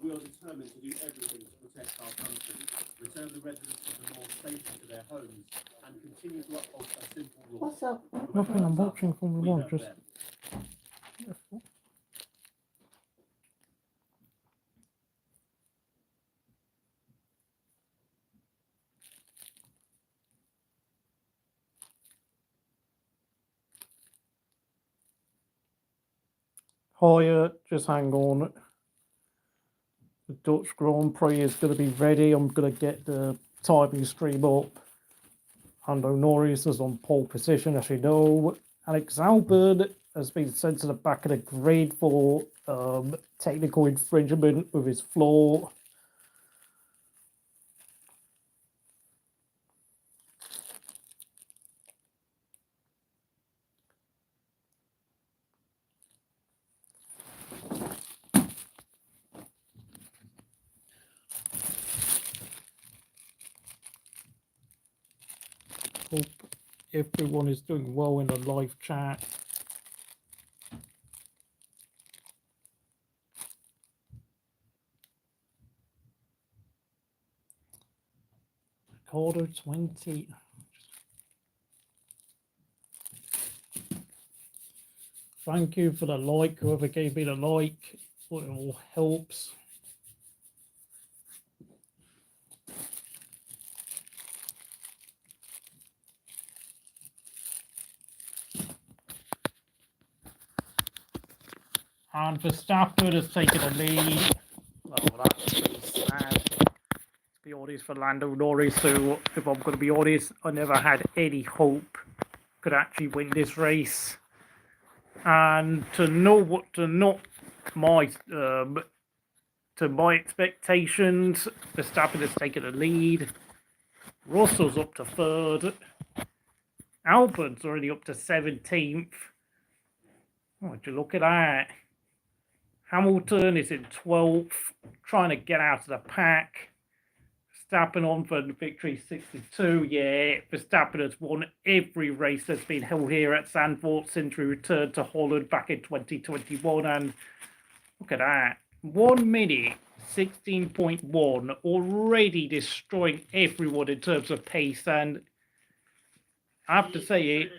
we are determined to do everything to protect our country, return the residents of the North safely to their homes, and continue to uphold a simple rule. What's up? Nothing, I'm watching Formula 1, just... Hiya, just hang on. The Dutch Grand Prix is going to be ready. I'm going to get the timing stream up. Lando Norris is on pole position, as you know. Alex Albon has been sent to the back of the grid for technical infringement with his floor. Hope everyone is doing well in the live chat. Quarter 20. Thank you for the like, whoever gave me the like. It all helps. And Verstappen has taken a lead. Oh, that's pretty sad. To be honest, for Lando Norris, who, if I'm going to be honest, I never had any hope could actually win this race. And to not my to my expectations, Verstappen has taken a lead. Russell's up to 3rd. Albon's already up to 17th. Oh, would you look at that? Hamilton is in 12th, trying to get out of the pack. Verstappen on for victory 62. Yeah, Verstappen has won every race that's been held here at Zandvoort since we returned to Holland back in 2021. And look at that. 1 minute, 16.1, already destroying everyone in terms of pace. And I have to say,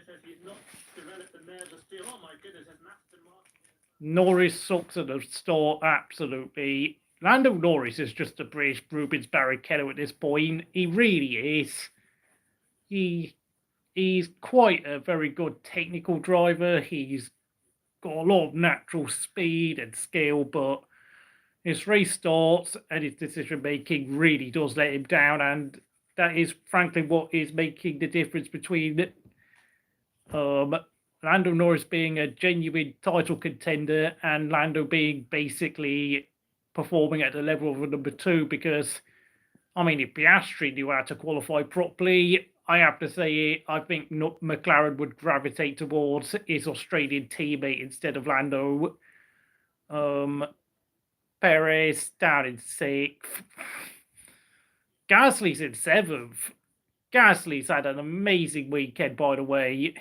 Norris sucks at the start, absolutely. Lando Norris is just a British Rubens Barrichello at this point. He really is. He's quite a very good technical driver. He's got a lot of natural speed and skill, but his race starts and his decision making really does let him down, and that is frankly what is making the difference between Lando Norris being a genuine title contender and Lando being basically performing at the level of a number 2, because, I mean, if Piastri knew how to qualify properly, I have to say, I think McLaren would gravitate towards his Australian teammate instead of Lando. Perez down in 6th. Gasly's in 7th. Gasly's had an amazing weekend, by the way.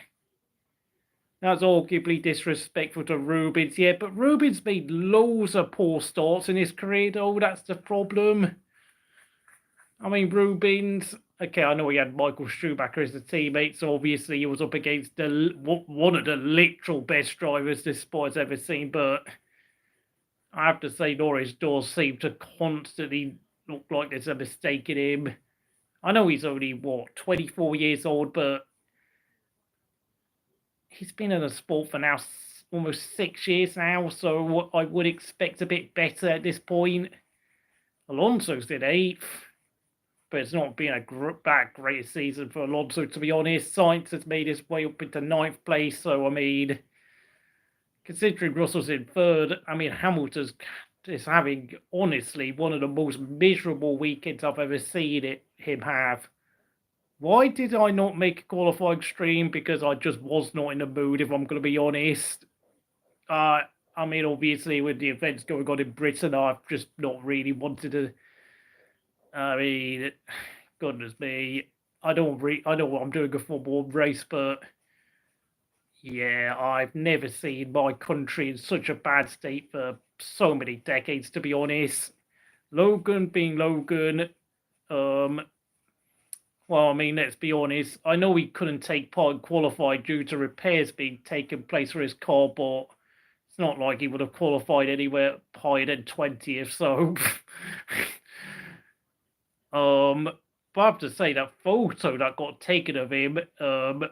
That's arguably disrespectful to Rubens, yeah, but Rubens made loads of poor starts in his career, though. That's the problem. I mean, Rubens, okay, I know he had Michael Schumacher as a teammate, so obviously he was up against one of the literal best drivers this sport has ever seen, but I have to say Norris does seem to constantly look like there's a mistake in him. I know he's only, 24 years old, but he's been in the sport for now almost 6 years now, so I would expect a bit better at this point. Alonso's in 8th, but it's not been a great season for Alonso, to be honest. Sainz has made his way up into 9th place, so I mean, considering Russell's in 3rd, I mean, Hamilton's is having, honestly, one of the most miserable weekends I've ever seen him have. Why did I not make a qualifying stream? Because I just was not in the mood, if I'm going to be honest. I mean, obviously, with the events going on in Britain, I've just not really wanted to. I mean, goodness me. I know I'm doing a Formula 1 race, but yeah, I've never seen my country in such a bad state for so many decades, to be honest. Logan being Logan, well, I mean, let's be honest. I know he couldn't take part in qualifying due to repairs being taken place for his car, but it's not like he would have qualified anywhere higher than 20th. So, but I have to say that photo that got taken of him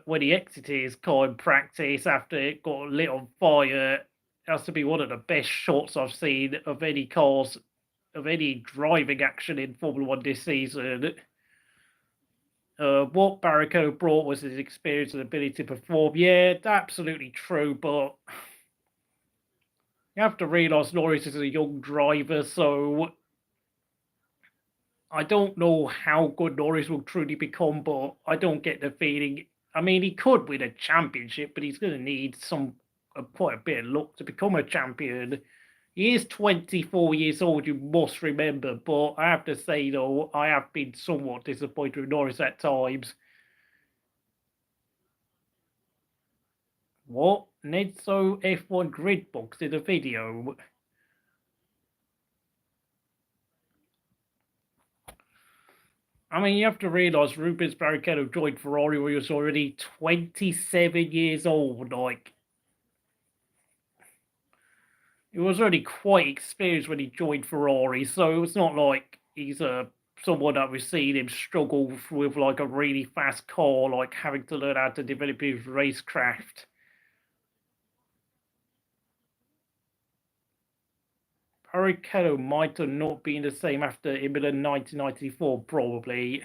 when he exited his car in practice after it got lit on fire has to be one of the best shots I've seen of any cars, of any driving action in Formula One this season. What Barrichello brought was his experience and ability to perform. Yeah, absolutely true, but you have to realise Norris is a young driver, so I don't know how good Norris will truly become, but I don't get the feeling. I mean, he could win a championship, but he's going to need quite a bit of luck to become a champion. He is 24 years old, you must remember, but I have to say, though, I have been somewhat disappointed with Norris at times. What? Nedso F1 grid box in a video? I mean, you have to realise Rubens Barrichello joined Ferrari when he was already 27 years old, like... He was already quite experienced when he joined Ferrari, so it's not like he's someone that we've seen him struggle with like a really fast car, like having to learn how to develop his racecraft. Barrichello might have not been the same after Imola 1994, probably.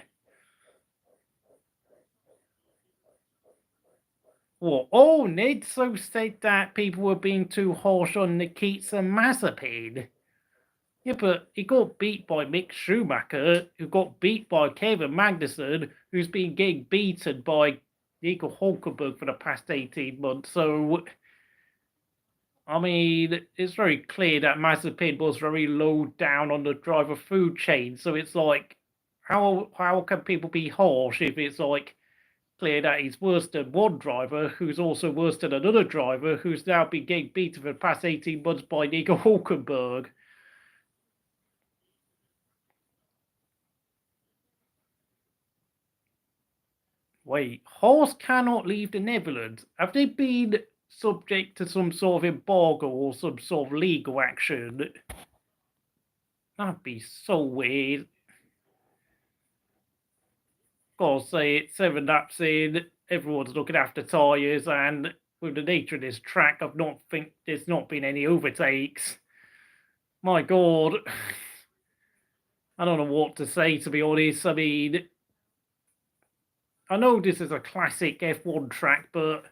What? Oh, Nedso said that people were being too harsh on Nikita Mazepin. Yeah, but he got beat by Mick Schumacher, who got beat by Kevin Magnussen, who's been getting beaten by Nico Hulkenberg for the past 18 months. So, I mean, it's very clear that Mazepin was very low down on the driver food chain. So it's like, how can people be harsh if it's like clear that he's worse than one driver, who's also worse than another driver, who's now been getting beaten for the past 18 months by Nico Hulkenberg? Wait, Haas cannot leave the Netherlands. Have they been subject to some sort of embargo or some sort of legal action? That'd be so weird. Gotta say it, 7 laps in, everyone's looking after tyres, and with the nature of this track, there's not been any overtakes. My God. I don't know what to say, to be honest. I mean, I know this is a classic F1 track, but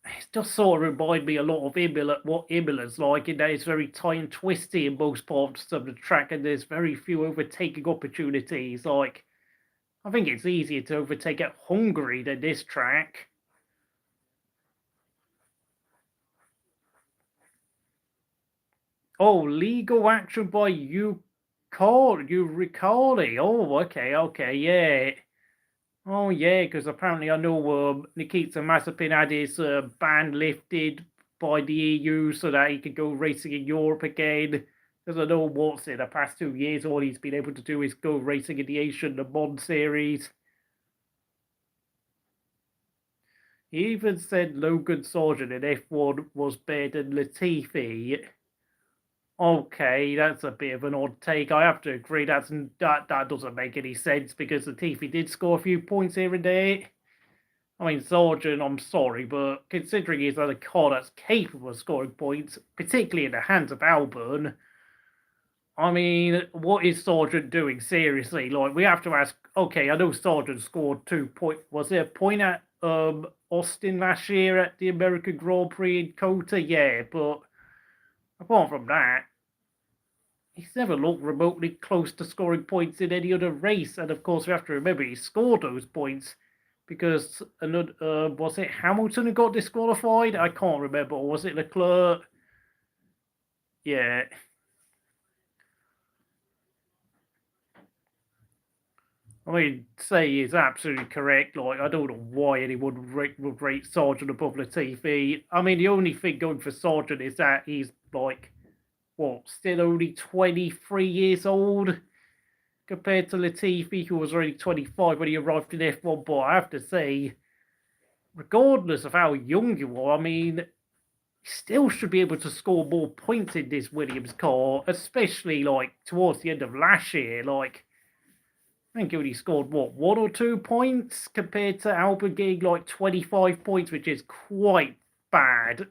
it does sort of remind me a lot of Imola, what Imola's like, in that it's very tight and twisty in most parts of the track, and there's very few overtaking opportunities. Like, I think it's easier to overtake at Hungary than this track. Oh, legal action by Uricali. Oh, okay, yeah. Oh, yeah, because apparently I know Nikita Mazepin had his ban lifted by the EU so that he could go racing in Europe again. Because I know what's in the past 2 years, all he's been able to do is go racing in the Asian Le Mans series. He even said Logan Sargeant in F1 was better than Latifi. Okay, that's a bit of an odd take. I have to agree that doesn't make any sense because Latifi did score a few points here and there. I mean, Sargeant, I'm sorry, but considering he's a car that's capable of scoring points, particularly in the hands of Albon, I mean, what is Sargeant doing? Seriously, like, we have to ask. Okay, I know Sargeant scored 2 points. Was there a point at Austin last year at the American Grand Prix in Cota? Yeah, but apart from that, he's never looked remotely close to scoring points in any other race. And of course, we have to remember he scored those points because was it Hamilton who got disqualified? I can't remember. Or was it Leclerc? Yeah. I mean, say is absolutely correct. Like, I don't know why anyone would rate Sargeant above Latifi. I mean, the only thing going for Sargeant is that he's like, still only 23 years old compared to Latifi, who was already 25 when he arrived in F1. But I have to say, regardless of how young you are, I mean, you still should be able to score more points in this Williams car, especially like towards the end of last year. Like, I think he only scored, 1 or 2 points compared to Albon getting like 25 points, which is quite bad.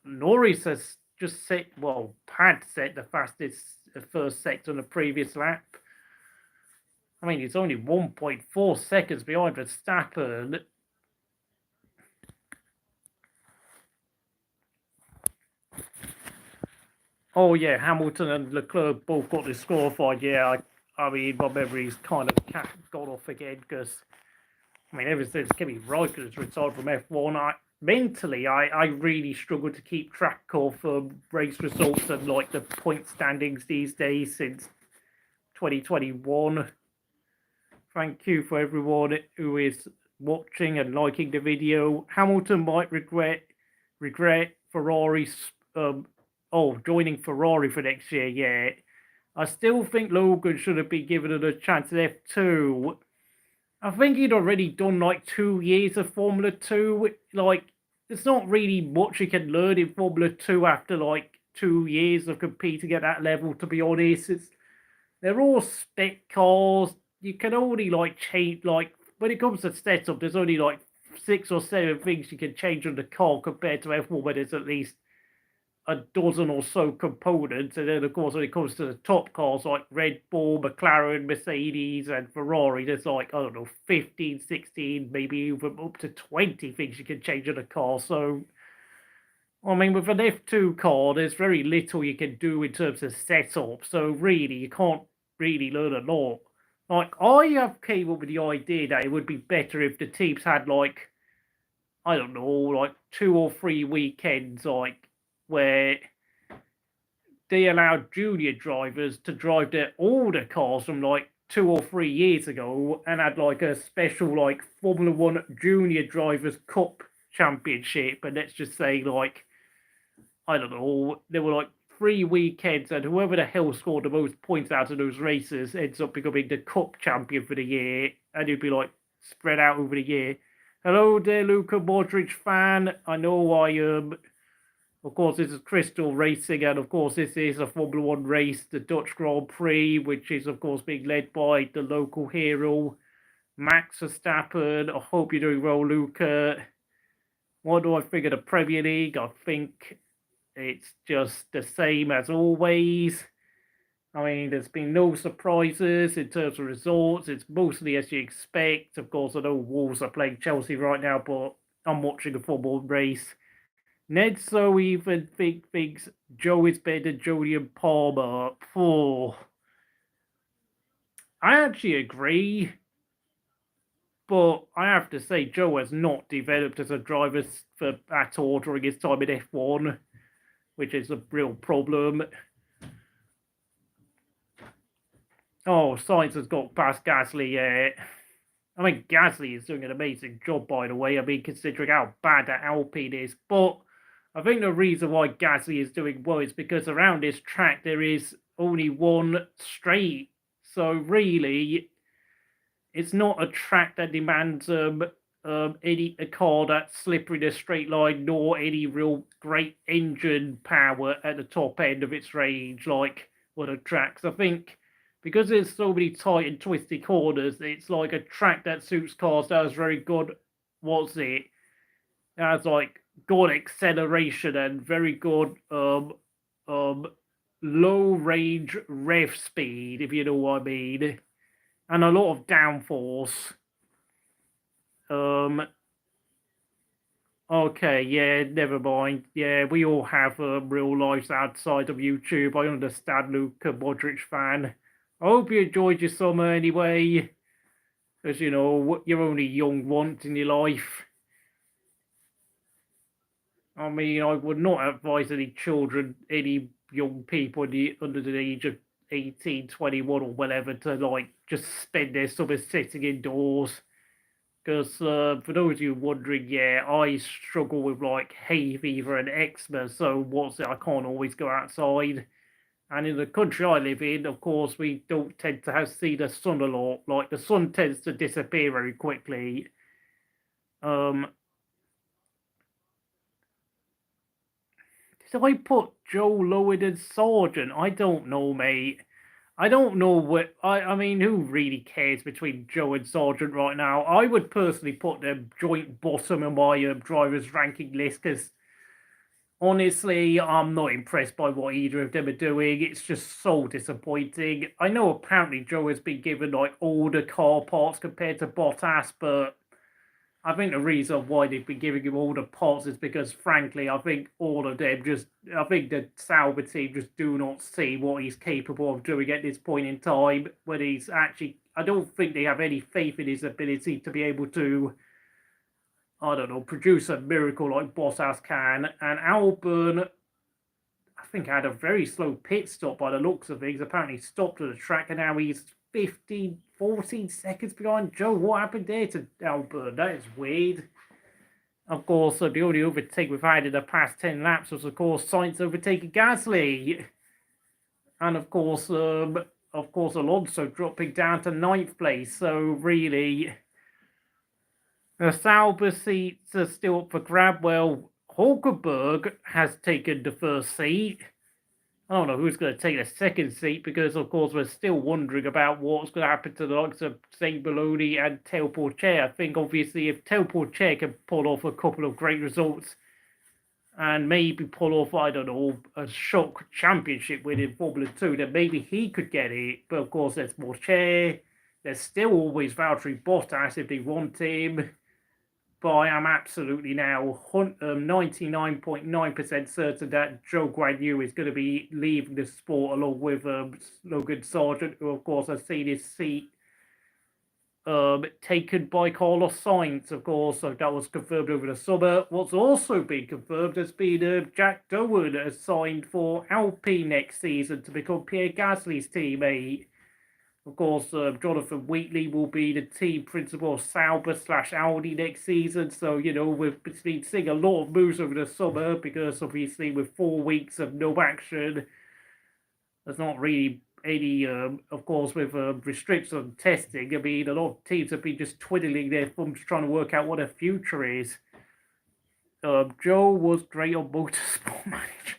Norris has just had set the fastest first sector on the previous lap. I mean, it's only 1.4 seconds behind Verstappen. Oh, yeah, Hamilton and Leclerc both got disqualified. Yeah, I mean, my memory's kind of gone off again because, I mean, ever since Kimi Räikkönen's retired from F1, mentally, I really struggle to keep track of race results and, like, the point standings these days since 2021. Thank you for everyone who is watching and liking the video. Hamilton might regret Ferrari's joining Ferrari for next year. Yeah, I still think Logan should have been given a chance at F2. I think he'd already done like 2 years of Formula 2. Like, there's not really much you can learn in Formula 2 after like 2 years of competing at that level, to be honest. They're all spec cars. You can only like change, like, when it comes to setup, there's only like 6 or 7 things you can change on the car compared to F1, where there's at least a dozen or so components. And then, of course, when it comes to the top cars like Red Bull, McLaren, Mercedes, and Ferrari, there's like, I don't know, 15, 16, maybe even up to 20 things you can change on a car. So, I mean, with an F2 car, there's very little you can do in terms of setup. So, really, you can't really learn a lot. Like, I have came up with the idea that it would be better if the teams had, like, I don't know, like 2 or 3 weekends, like, where they allowed junior drivers to drive their older cars from like 2 or 3 years ago and had like a special like Formula 1 Junior Drivers Cup Championship. And let's just say, like, I don't know, there were like 3 weekends, and whoever the hell scored the most points out of those races ends up becoming the Cup champion for the year, and it'd be like spread out over the year. Hello there, Luka Modric fan. I know of course, this is Crystal Racing, and of course, this is a Formula 1 race, the Dutch Grand Prix, which is, of course, being led by the local hero, Max Verstappen. I hope you're doing well, Luca. What do I think of the Premier League? I think it's just the same as always. I mean, there's been no surprises in terms of results. It's mostly as you expect. Of course, I know Wolves are playing Chelsea right now, but I'm watching a football race. Ned so even thinks Zhou is better than Julian Palmer. Oh, I actually agree, but I have to say Zhou has not developed as a driver at all during his time in F1, which is a real problem. Oh, Sainz has got past Gasly, yeah. I mean, Gasly is doing an amazing job, by the way. I mean, considering how bad that Alpine is, but I think the reason why Gasly is doing well is because around this track there is only one straight. So really, it's not a track that demands a car that's slippery in a straight line, nor any real great engine power at the top end of its range like other tracks. I think because there's so many tight and twisty corners, it's like a track that suits cars that has very good, it has like good acceleration and very good low range rev speed, if you know what I mean, and a lot of downforce. Okay, yeah, never mind. Yeah, we all have real lives outside of YouTube. I understand, Luka Modric fan. I hope you enjoyed your summer anyway, because, you know, you're only young once in your life. I mean, I would not advise any children, any young people under the age of 18, 21 or whatever to, like, just spend their summer sitting indoors. Because for those of you wondering, yeah, I struggle with like hay fever and eczema, so what's it? I can't always go outside. And in the country I live in, of course, we don't tend to see the sun a lot. Like the sun tends to disappear very quickly. Did I put Zhou lower than Sargeant? I don't know, mate. I don't know what I mean. Who really cares between Zhou and Sargeant right now? I would personally put them joint bottom in my drivers' ranking list because honestly, I'm not impressed by what either of them are doing. It's just so disappointing. I know apparently Zhou has been given like older car parts compared to Bottas, but I think the reason why they've been giving him all the parts is because, frankly, I think all of them I think the Sauber team just do not see what he's capable of doing at this point in time. When he's actually, I don't think they have any faith in his ability to be able to, I don't know, produce a miracle like Bottas can. And Albon, I think, had a very slow pit stop by the looks of things. Apparently stopped at the track, and now he's 14 seconds behind Zhou. What happened there to Albon? That is weird. Of course, the only overtake we've had in the past 10 laps was, of course, Sainz overtaking Gasly. And, of course, Alonso dropping down to 9th place. So, really, the Sauber seats are still up for grab. Well, Hulkenberg has taken the first seat. I don't know who's going to take the second seat because, of course, we're still wondering about what's going to happen to the likes of Saint Baloney and Tel Porcher. I think, obviously, if Tel Porcher can pull off a couple of great results and maybe pull off, I don't know, a shock championship win in Formula 2, then maybe he could get it. But, of course, there's Porcher. There's still always Valtteri Bottas if they want him. But I am absolutely now 99.9% certain that Zhou Guanyu is going to be leaving the sport along with Logan Sargeant, who, of course, has seen his seat taken by Carlos Sainz, of course. So that was confirmed over the summer. What's also been confirmed has been Jack Dowen has signed for Alpine next season to become Pierre Gasly's teammate. Of course, Jonathan Wheatley will be the team principal of Sauber/Audi next season. So, you know, we've been seeing a lot of moves over the summer because, obviously, with 4 weeks of no action, there's not really any, of course, with restrictions on testing. I mean, a lot of teams have been just twiddling their thumbs trying to work out what their future is. Zhou was great on Motorsport Manager.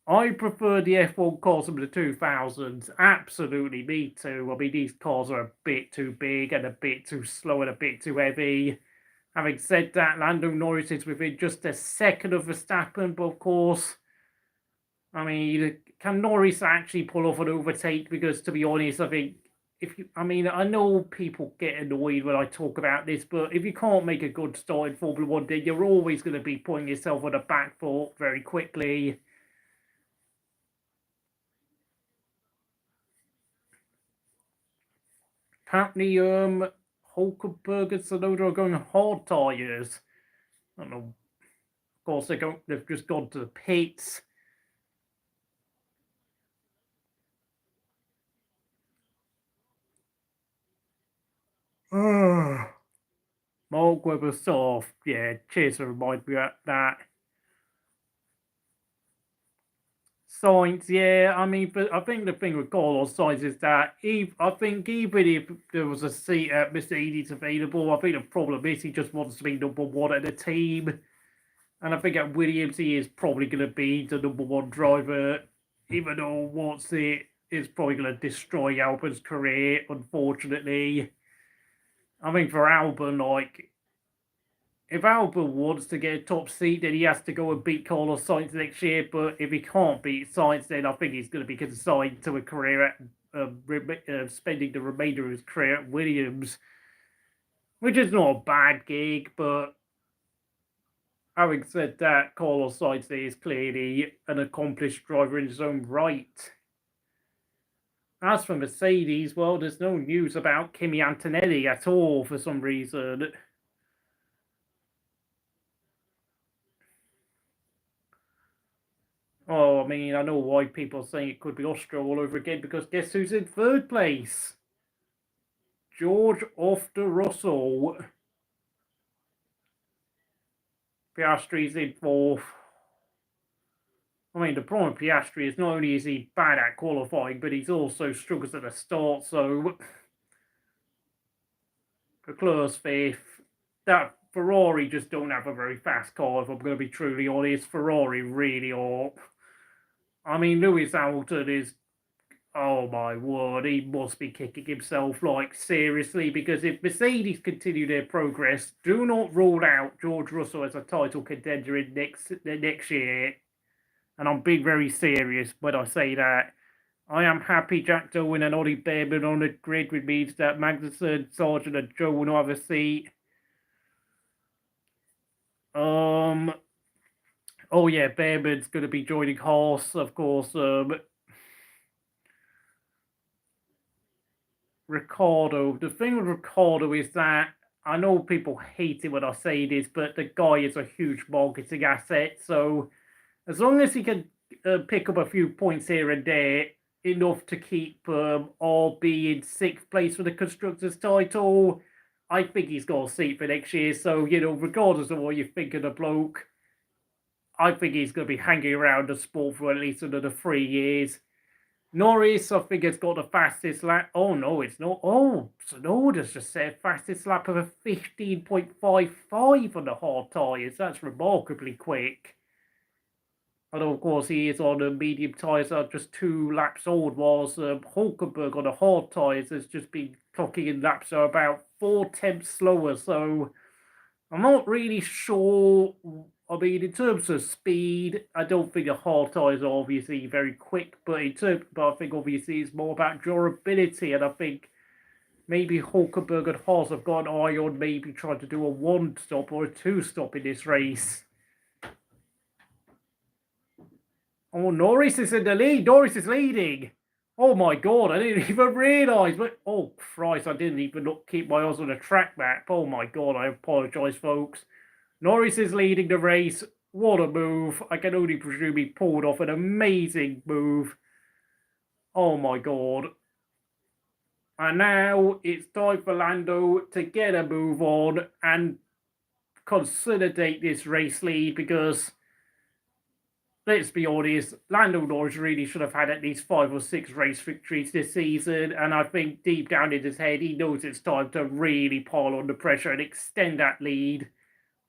I prefer the F1 cars from the 2000s. Absolutely, me too. I mean, these cars are a bit too big and a bit too slow and a bit too heavy. Having said that, Lando Norris is within just a second of Verstappen, but of course, I mean, can Norris actually pull off an overtake? Because, to be honest, I think I know people get annoyed when I talk about this, but if you can't make a good start in Formula 1, then you're always going to be putting yourself on the back foot very quickly. Apparently, Hulkenberg and Tsunoda are going hard tyres. I don't know. Of course, they've just gone to the pits. Mark Webber soft. Yeah, cheers for reminding me of that. Sainz, yeah, I mean, but I think the thing with Carlos Sainz is that I think even if there was a seat at Mercedes available, I think the problem is he just wants to be number one at the team. And I think at Williams, he is probably going to be the number one driver, even though what's it is probably going to destroy Albon's career, unfortunately. I mean, for Albon, like, if Albon wants to get a top seat, then he has to go and beat Carlos Sainz next year. But if he can't beat Sainz, then I think he's going to be consigned to a career at spending the remainder of his career at Williams, which is not a bad gig. But having said that, Carlos Sainz is clearly an accomplished driver in his own right. As for Mercedes, well, there's no news about Kimi Antonelli at all for some reason. Oh, I mean, I know why people are saying it could be Austria all over again, because guess who's in third place? George Russell. Piastri's in fourth. I mean, the problem with Piastri is not only is he bad at qualifying, but he's also struggles at the start. So Leclerc's fifth. That Ferrari just don't have a very fast car, if I'm going to be truly honest. Ferrari really are. I mean, Lewis Hamilton is, oh my word, he must be kicking himself, like, seriously, because if Mercedes continue their progress, do not rule out George Russell as a title contender in next year. And I'm being very serious when I say that. I am happy Jack Doohan and Ollie Bearman on the grid, which means that Magnussen, Sargeant, and Zhou will not have a seat. Oh yeah, Bearman's going to be joining Haas, of course. Ricciardo. The thing with Ricciardo is that I know people hate it when I say this, but the guy is a huge marketing asset. So as long as he can pick up a few points here and there, enough to keep RB in sixth place for the constructors' title, I think he's got a seat for next year. So, you know, regardless of what you think of the bloke, I think he's going to be hanging around the sport for at least another 3 years. Norris, I think, has got the fastest lap. Oh, no, it's not. Oh, Tsunoda's just set fastest lap of a 15.55 on the hard tyres. That's remarkably quick. Although, of course, he is on the medium tyres that are just 2 laps old, whilst Hulkenberg on the hard tyres has just been clocking in laps that are about 4 tenths slower. So I'm not really sure. I mean, in terms of speed, I don't think the hard tyres are obviously very quick, but I think obviously it's more about durability, and I think maybe Hulkenberg and Haas have got an eye on maybe trying to do a 1-stop or a 2-stop in this race. Oh, Norris is in the lead. Norris is leading. Oh my God, I didn't even realise. But oh Christ, I didn't even keep my eyes on the track map. Oh my God, I apologise, folks. Norris is leading the race. What a move. I can only presume he pulled off an amazing move. Oh my God. And now it's time for Lando to get a move on and consolidate this race lead, because let's be honest, Lando Norris really should have had at least 5 or 6 race victories this season, and I think deep down in his head he knows it's time to really pile on the pressure and extend that lead,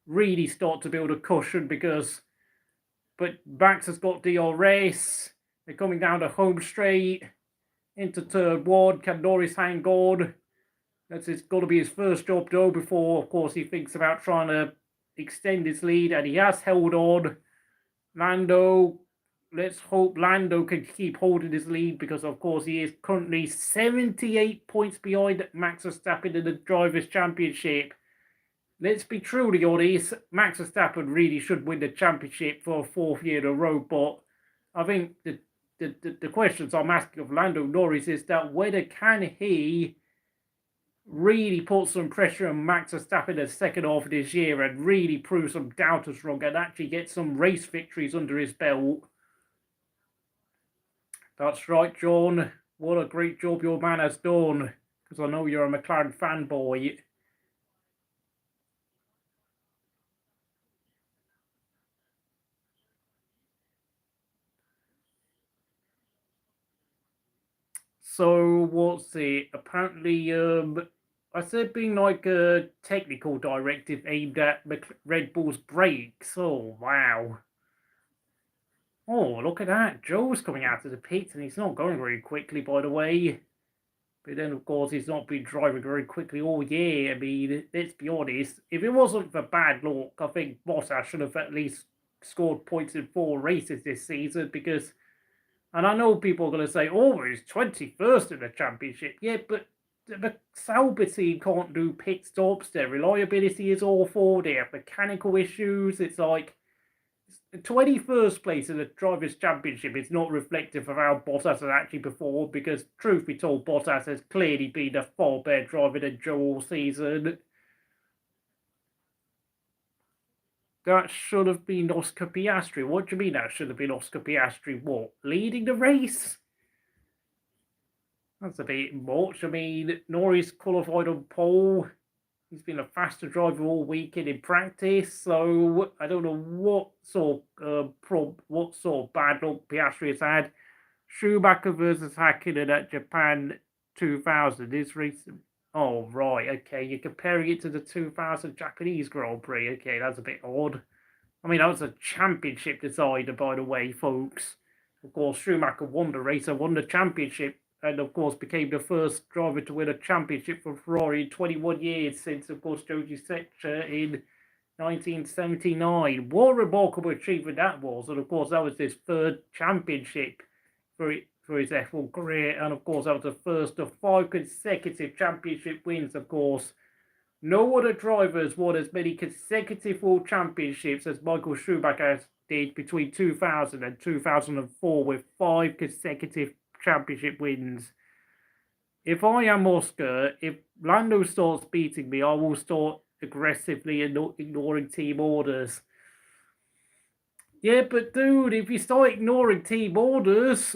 really start to build a cushion, but Max has got DRS, they're coming down the home straight, into turn 1, can Norris hang on? That's got to be his first job though, before of course he thinks about trying to extend his lead, and he has held on. Lando, let's hope Lando can keep holding his lead, because of course he is currently 78 points behind Max Verstappen in the Drivers' Championship. Let's be truly honest, Max Verstappen really should win the championship for a 4th year in a row, but I think the questions I'm asking of Lando Norris is that whether can he really put some pressure on Max Verstappen in the second half of this year and really prove some doubters wrong and actually get some race victories under his belt. That's right, John. What a great job your man has done, because I know you're a McLaren fanboy. So what's it? Apparently, I said being like a technical directive aimed at Red Bull's brakes. Oh wow! Oh, look at that! Zhou's coming out of the pits, and he's not going very quickly, by the way. But then, of course, he's not been driving very quickly all year. I mean, let's be honest. If it wasn't for bad luck, I think Bottas should have at least scored points in 4 races this season, because. And I know people are going to say, oh, he's 21st in the championship. Yeah, but the Sauber team can't do pit stops. Their reliability is awful. They have mechanical issues. It's like 21st place in the Drivers' Championship is not reflective of how Bottas has actually performed, because, truth be told, Bottas has clearly been a far better driver than Zhou all season. That should have been Oscar Piastri. What do you mean that should have been Oscar Piastri? What, leading the race? That's a bit much. I mean, Norris qualified on pole. He's been a faster driver all weekend in practice, so I don't know what sort of bad luck Piastri has had. Schumacher versus Hakkinen at Japan 2000 is recent. Oh right, okay. You're comparing it to the 2000 Japanese Grand Prix. Okay, that's a bit odd. I mean, that was a championship decider, by the way, folks. Of course, Schumacher won the race and won the championship, and of course became the first driver to win a championship for Ferrari in 21 years since, of course, Zhou in 1979. What a remarkable achievement that was, and of course that was his third championship for his F1 career, and of course that was the first of 5 consecutive championship wins. Of course, no other drivers won as many consecutive World Championships as Michael Schumacher did between 2000 and 2004 with 5 consecutive championship wins. If I am Oscar, if Lando starts beating me, I will start aggressively ignoring team orders. Yeah, but dude, if you start ignoring team orders,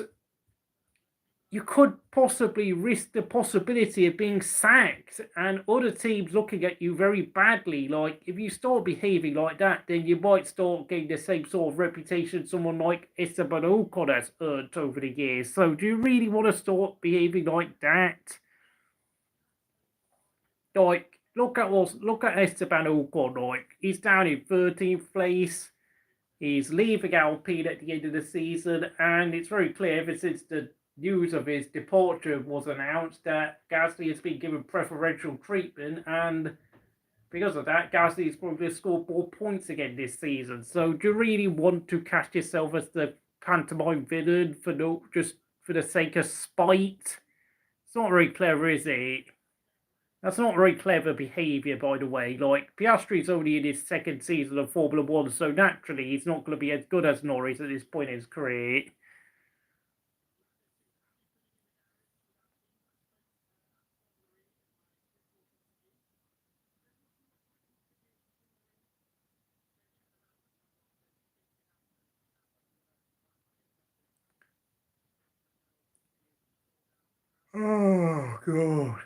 you could possibly risk the possibility of being sacked and other teams looking at you very badly. Like, if you start behaving like that, then you might start getting the same sort of reputation someone like Esteban Ocon has earned over the years. So do you really want to start behaving like that? Like, look at Esteban Ocon. Like, he's down in 13th place. He's leaving Alpine at the end of the season, and it's very clear ever since the news of his departure was announced that Gasly has been given preferential treatment, and because of that, Gasly is probably scored more points again this season. So do you really want to cast yourself as the pantomime villain just for the sake of spite? It's not very clever, is it? That's not very clever behaviour, by the way. Like, Piastri's only in his 2nd season of Formula 1, so naturally he's not going to be as good as Norris at this point in his career. Oh, God.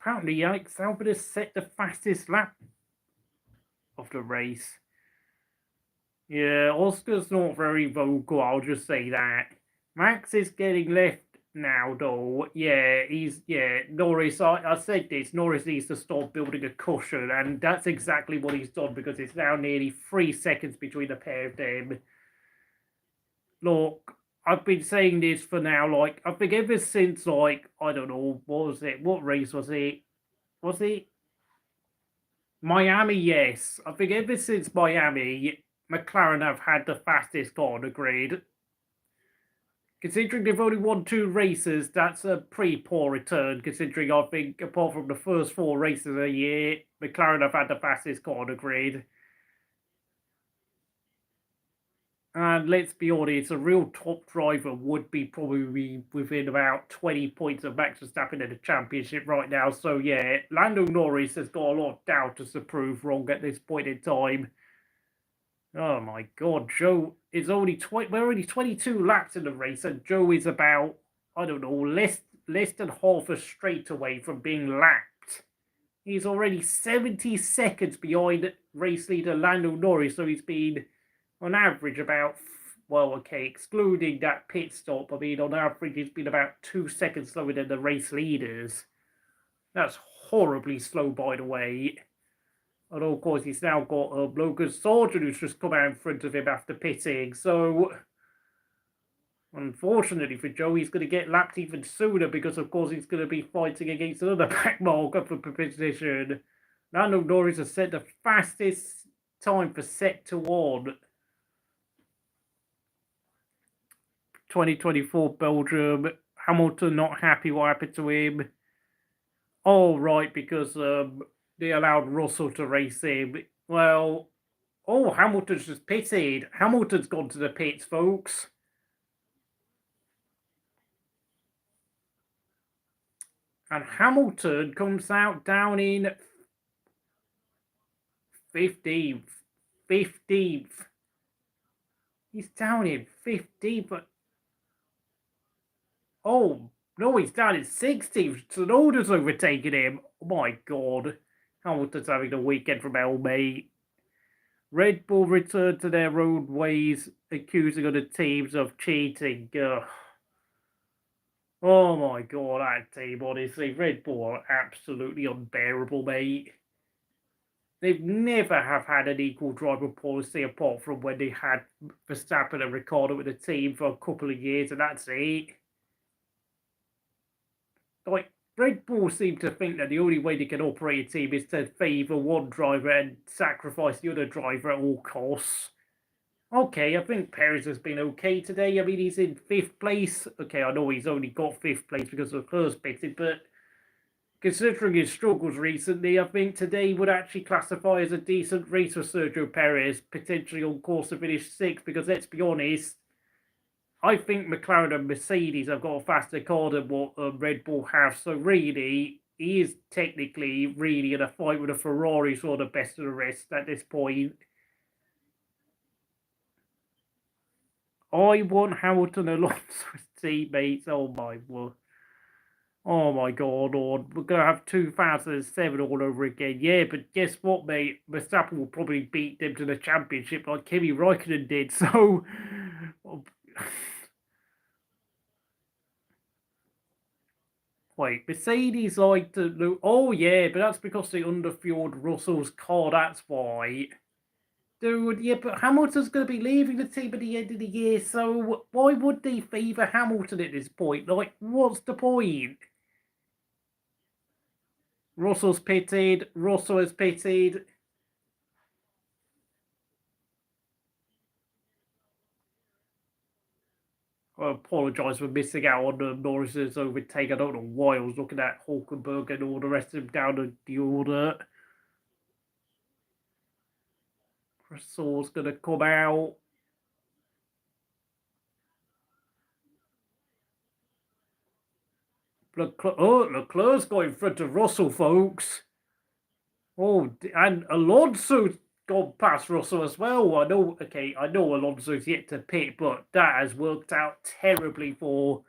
Apparently, Alex Albon has set the fastest lap of the race. Yeah, Oscar's not very vocal, I'll just say that. Max is getting left now, though. Yeah, Norris, I said this, Norris needs to stop building a cushion, and that's exactly what he's done, because it's now nearly 3 seconds between the pair of them. Look, I've been saying this for now, like, I think ever since, like, I don't know, what race was it? Was it Miami? Yes. I think ever since Miami, McLaren have had the fastest car on the grid. Considering they've only won 2 races, that's a pretty poor return, considering I think apart from the first 4 races a year, McLaren have had the fastest car on the grid. And let's be honest, a real top driver would be probably within about 20 points of Max Verstappen in the championship right now. So yeah, Lando Norris has got a lot of doubt to prove wrong at this point in time. Oh my God, Zhou is only we're only 22 laps in the race, and Zhou is about, I don't know, less than half a straight away from being lapped. He's already 70 seconds behind race leader Lando Norris, so he's been on average about, well, okay, excluding that pit stop, I mean, on average he's been about 2 seconds slower than the race leaders. That's horribly slow, by the way. Although, of course, he's now got Logan Sargeant, who's just come out in front of him after pitting. So, unfortunately for Zhou, he's going to get lapped even sooner because, of course, he's going to be fighting against another back marker for position. Lando Norris has set the fastest time for Sector 1. 2024 Belgium. Hamilton not happy what happened to him. Oh, right, because they allowed Russell to race him. Well, oh, Hamilton's just pitted. Hamilton's gone to the pits, folks. And Hamilton comes out down in 15th. 15th. He's down in 15th, but... Oh, no, he's down in 16th. Tsunoda's overtaken him. Oh, my God. Hamilton's having a weekend from hell, mate. Red Bull returned to their own ways, accusing other teams of cheating. Oh my God, that team, honestly. Red Bull are absolutely unbearable, mate. They've never have had an equal driver policy apart from when they had Verstappen and Ricciardo with the team for a couple of years, and that's it. Like, Red Bull seem to think that the only way they can operate a team is to favour one driver and sacrifice the other driver at all costs. Okay, I think Perez has been okay today. I mean, he's in 5th place. Okay, I know he's only got 5th place because of Leclerc's pitted, but considering his struggles recently, I think today would actually classify as a decent race for Sergio Perez, potentially on course to finish 6th, because let's be honest, I think McLaren and Mercedes have got a faster car than what Red Bull have. So really, he is technically really in a fight with a Ferrari for the best of the rest at this point. I want Hamilton Alonso's teammates. Oh my word. Oh my God, Lord. We're going to have 2007 all over again. Yeah, but guess what, mate? Verstappen will probably beat them to the championship like Kimi Räikkönen did. So... Wait, Mercedes like to do... Oh, yeah, but that's because they underfueled Russell's car, that's why. Dude, yeah, but Hamilton's going to be leaving the team at the end of the year, so why would they favour Hamilton at this point? Like, what's the point? Russell's pitted, Russell has pitted. I apologise for missing out on Norris's overtake. I don't know why I was looking at Hulkenberg and all the rest of them down the order. Russell's going to come out. Leclerc's got in front of Russell, folks. Oh, and Alonso's gone past Russell as well. I know Alonso's yet to pit, but that has worked out terribly for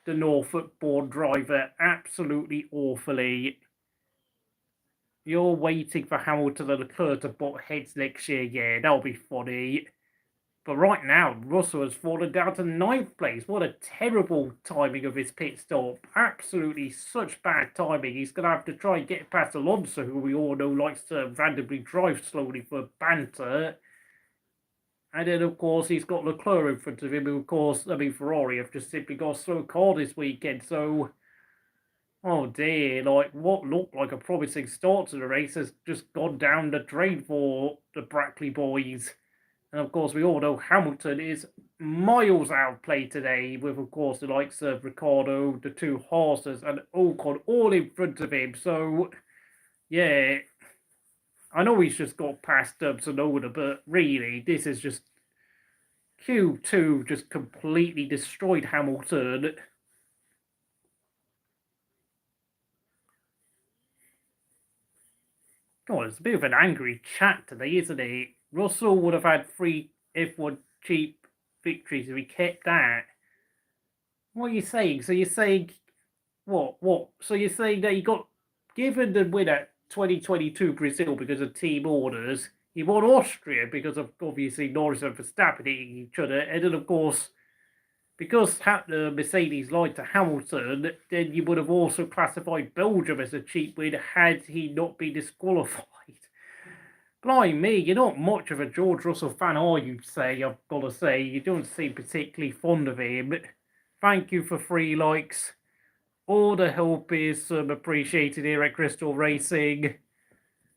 the Norfolk-born driver. Absolutely awfully. You're waiting for Hamilton and Leclerc to butt heads next year. Yeah, that'll be funny. But right now, Russell has fallen down to 9th place. What a terrible timing of his pit stop. Absolutely such bad timing. He's going to have to try and get past Alonso, who we all know likes to randomly drive slowly for banter. And then, of course, he's got Leclerc in front of him, who, of course, Ferrari have just simply got a slow car this weekend. So, oh dear, like what looked like a promising start to the race has just gone down the drain for the Brackley boys. And of course, we all know Hamilton is miles outplayed today with, of course, the likes of Ricciardo, the 2 Haas's, and Ocon all in front of him. So, yeah, I know he's just got past Tsunoda, but really, this is just Q2 just completely destroyed Hamilton. God, it's a bit of an angry chat today, isn't it? Russell would have had 3 F1 cheap victories if he kept that. What are you saying? So you're saying... What? So you're saying that he got given the win at 2022 Brazil because of team orders. He won Austria because of, obviously, Norris and Verstappen eating each other. And then, of course, because Mercedes lied to Hamilton, then you would have also classified Belgium as a cheap win had he not been disqualified. Blimey me, you're not much of a George Russell fan, are you, I've got to say. You don't seem particularly fond of him. Thank you for 3 likes. All the help is appreciated here at Crystal Racing.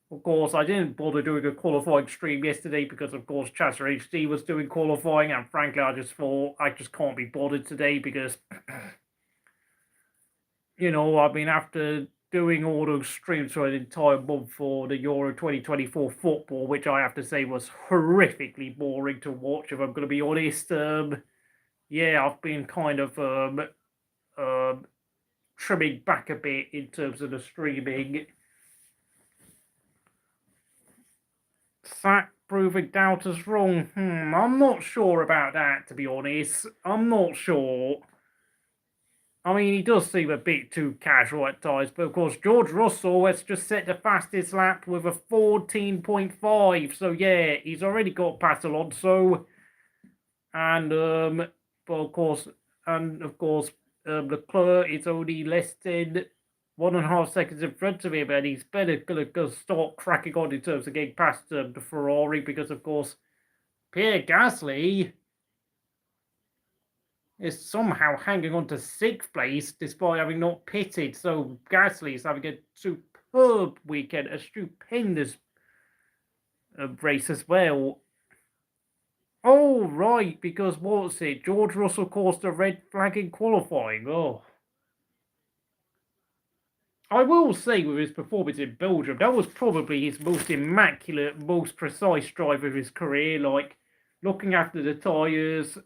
Of course, I didn't bother doing a qualifying stream yesterday because, of course, Chatter HD was doing qualifying, and frankly, I just thought I just can't be bothered today because, you know, I mean, after doing all those streams for an entire month for the Euro 2024 football, which I have to say was horrifically boring to watch, if I'm going to be honest. Yeah, I've been kind of trimming back a bit in terms of the streaming. that proving doubters wrong? I'm not sure about that, to be honest. I'm not sure. I mean, he does seem a bit too casual at times, but of course, George Russell has just set the fastest lap with a 14.5. So yeah, he's already got past Alonso, and but of course, Leclerc is only less than 1.5 seconds in front of him, and he's better gonna start cracking on in terms of getting past the Ferrari, because of course, Pierre Gasly is somehow hanging on to 6th place despite having not pitted. So Gasly is having a superb weekend, a stupendous race as well. Oh, right, because what's it? George Russell caused a red flag in qualifying. Oh. I will say, with his performance in Belgium, that was probably his most immaculate, most precise drive of his career. Like, looking after the tyres.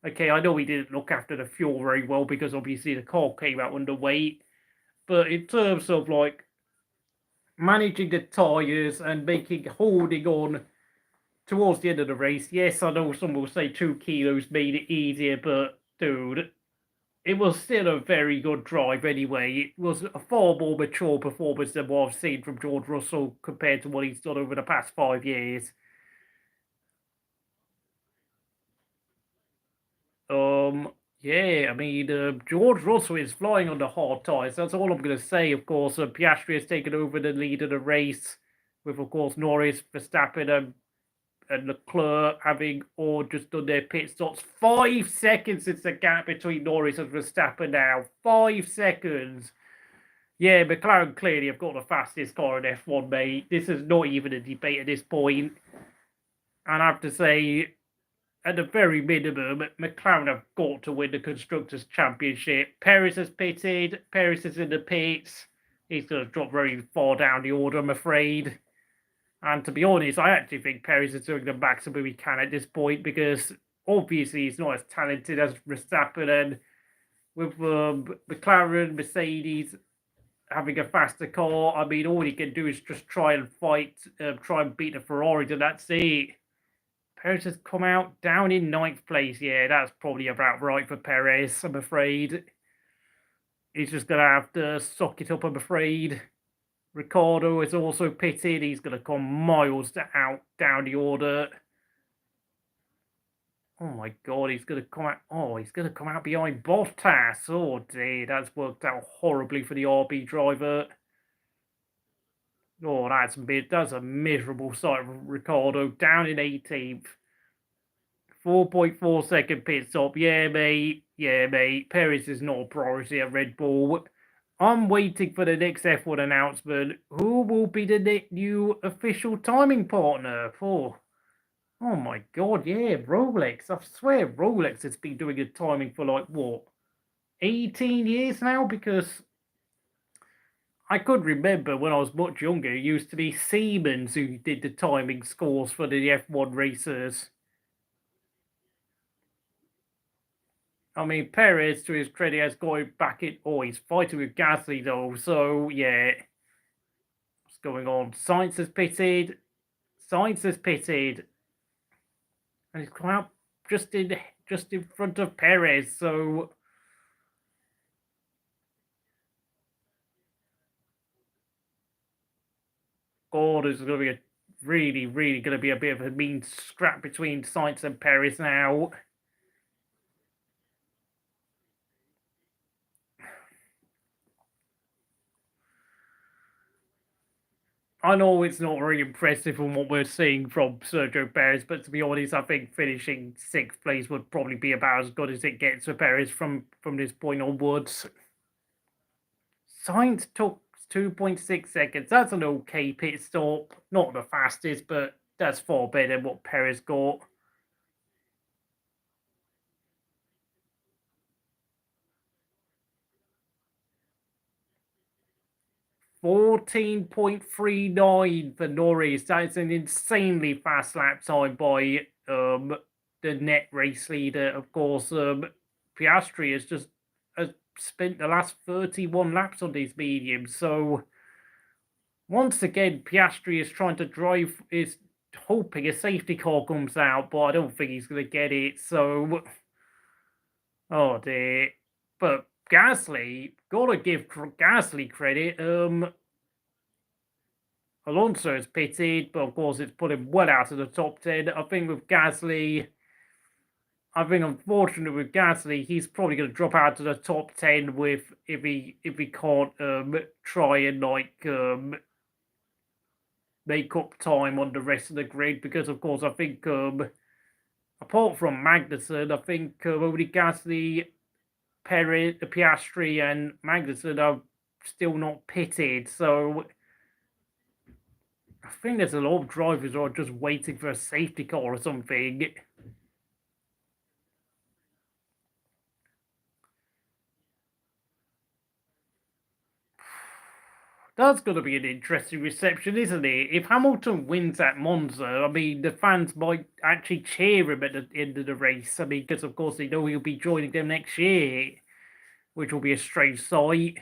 Okay, I know he didn't look after the fuel very well because obviously the car came out underweight. But in terms of, like, managing the tyres and holding on towards the end of the race, yes, I know some will say 2 kilos made it easier, but, dude, it was still a very good drive anyway. It was a far more mature performance than what I've seen from George Russell compared to what he's done over the past 5 years. Yeah, I mean, George Russell is flying on the hard tyres. That's all I'm going to say. Of course, Piastri has taken over the lead of the race with, of course, Norris, Verstappen, and Leclerc having all just done their pit stops. 5 seconds is the gap between Norris and Verstappen now. 5 seconds. Yeah, McLaren clearly have got the fastest car in F1, mate. This is not even a debate at this point. And I have to say, at the very minimum, McLaren have got to win the Constructors' Championship. Perez has pitted. Perez is in the pits. He's going to drop very far down the order, I'm afraid. And to be honest, I actually think Perez is doing the maximum he can at this point, because obviously he's not as talented as Verstappen, and with McLaren, Mercedes having a faster car, I mean, all he can do is just try and beat the Ferrari, and that's it. Perez has come out down in 9th place. Yeah, that's probably about right for Perez, I'm afraid. He's just going to have to suck it up, I'm afraid. Ricciardo is also pitted. He's going to come miles down the order. Oh my God, he's going to come out. Oh, he's going to come out behind Bottas. Oh dear, that's worked out horribly for the RB driver. Oh, that's a miserable sight of Ricciardo down in 18th. 4.4 second pit stop. Yeah, mate. Yeah, mate. Perez is not a priority at Red Bull. I'm waiting for the next F1 announcement. Who will be the new official timing partner for? Oh my God, yeah, Rolex. I swear Rolex has been doing the timing for like, what, 18 years now? Because I could remember when I was much younger, it used to be Siemens who did the timing scores for the F1 racers. I mean, Perez, to his credit, has got it back in. Oh, he's fighting with Gasly, though. So, yeah. What's going on? Sainz has pitted. Sainz has pitted. And he's come out just in front of Perez. So, God, there's going to be really going to be a bit of a mean scrap between Sainz and Perez now. I know it's not very impressive from what we're seeing from Sergio Perez, but to be honest, I think finishing 6th place would probably be about as good as it gets for Perez from this point onwards. Sainz took 2.6 seconds. That's an okay pit stop. Not the fastest, but that's far better than what Perez got. 14.39 for Norris. That's an insanely fast lap time by the net race leader. Of course, Piastri has just spent the last 31 laps on these mediums. So once again, Piastri is trying to drive hoping a safety car comes out, but I don't think he's going to get it. So, oh dear. But Gasly, gotta give Gasly credit. Alonso is pitted, but of course it's put him well out of the top 10. I think with Gasly, unfortunately with Gasly, he's probably going to drop out to the top 10 if he can't try and make up time on the rest of the grid, because of course I think apart from Magnussen, I think only Gasly, Perez, Piastri and Magnussen are still not pitted, so I think there's a lot of drivers who are just waiting for a safety car or something. That's going to be an interesting reception, isn't it? If Hamilton wins at Monza, I mean, the fans might actually cheer him at the end of the race. I mean, because of course they know he'll be joining them next year, which will be a strange sight.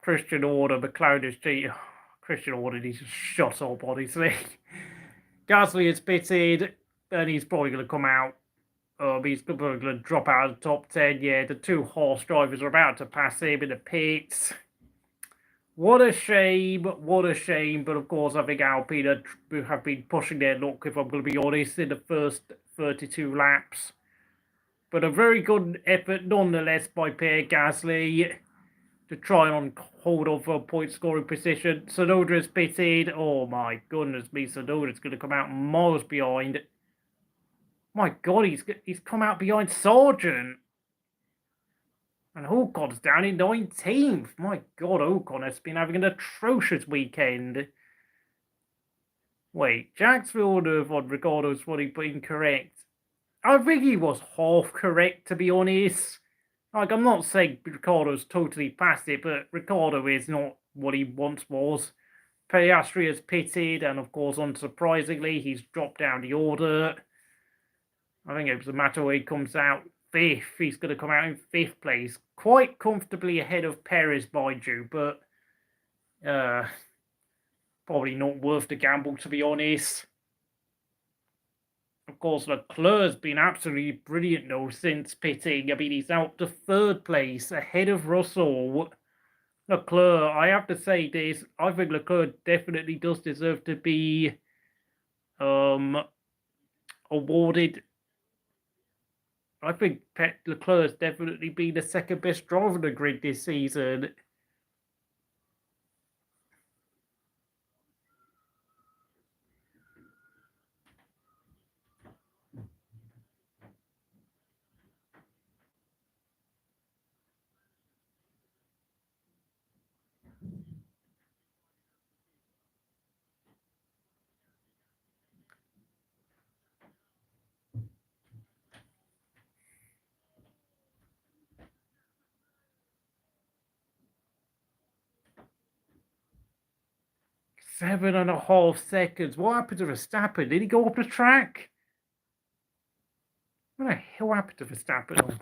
Christian Horner, McLaren is cheating. Christian Horner needs to shut up, honestly. Gasly is pitted, and he's probably going to come out. He's probably going to drop out of the top 10. Yeah, the two Haas drivers are about to pass him in the pits. What a shame. What a shame. But of course, I think Alpine have been pushing their luck, if I'm going to be honest, in the first 32 laps. But a very good effort, nonetheless, by Pierre Gasly to try and hold on for a point scoring position. Tsunoda is pitted. Oh my goodness me, Tsunoda's going to come out miles behind. My God, he's come out behind Sargeant. And Ocon's down in 19th. My God, Ocon has been having an atrocious weekend. Wait, Jacques Villeneuve on Ricciardo's what he put incorrect. I think he was half correct, to be honest. Like, I'm not saying Ricciardo's totally past it, but Ricciardo is not what he once was. Piastri has pitted, and of course, unsurprisingly, he's dropped down the order. I think it was a matter where he comes out 5th. He's going to come out in 5th place. Quite comfortably ahead of Perez, mind you, but probably not worth the gamble, to be honest. Of course, Leclerc's been absolutely brilliant, though, since pitting. I mean, he's out to 3rd place, ahead of Russell. Leclerc, I have to say this, I think Leclerc definitely does deserve to be awarded. I think Leclerc's definitely been the 2nd best driver on the grid this season. Seven and a half seconds. What happened to Verstappen? Did he go off the track? What the hell happened to Verstappen?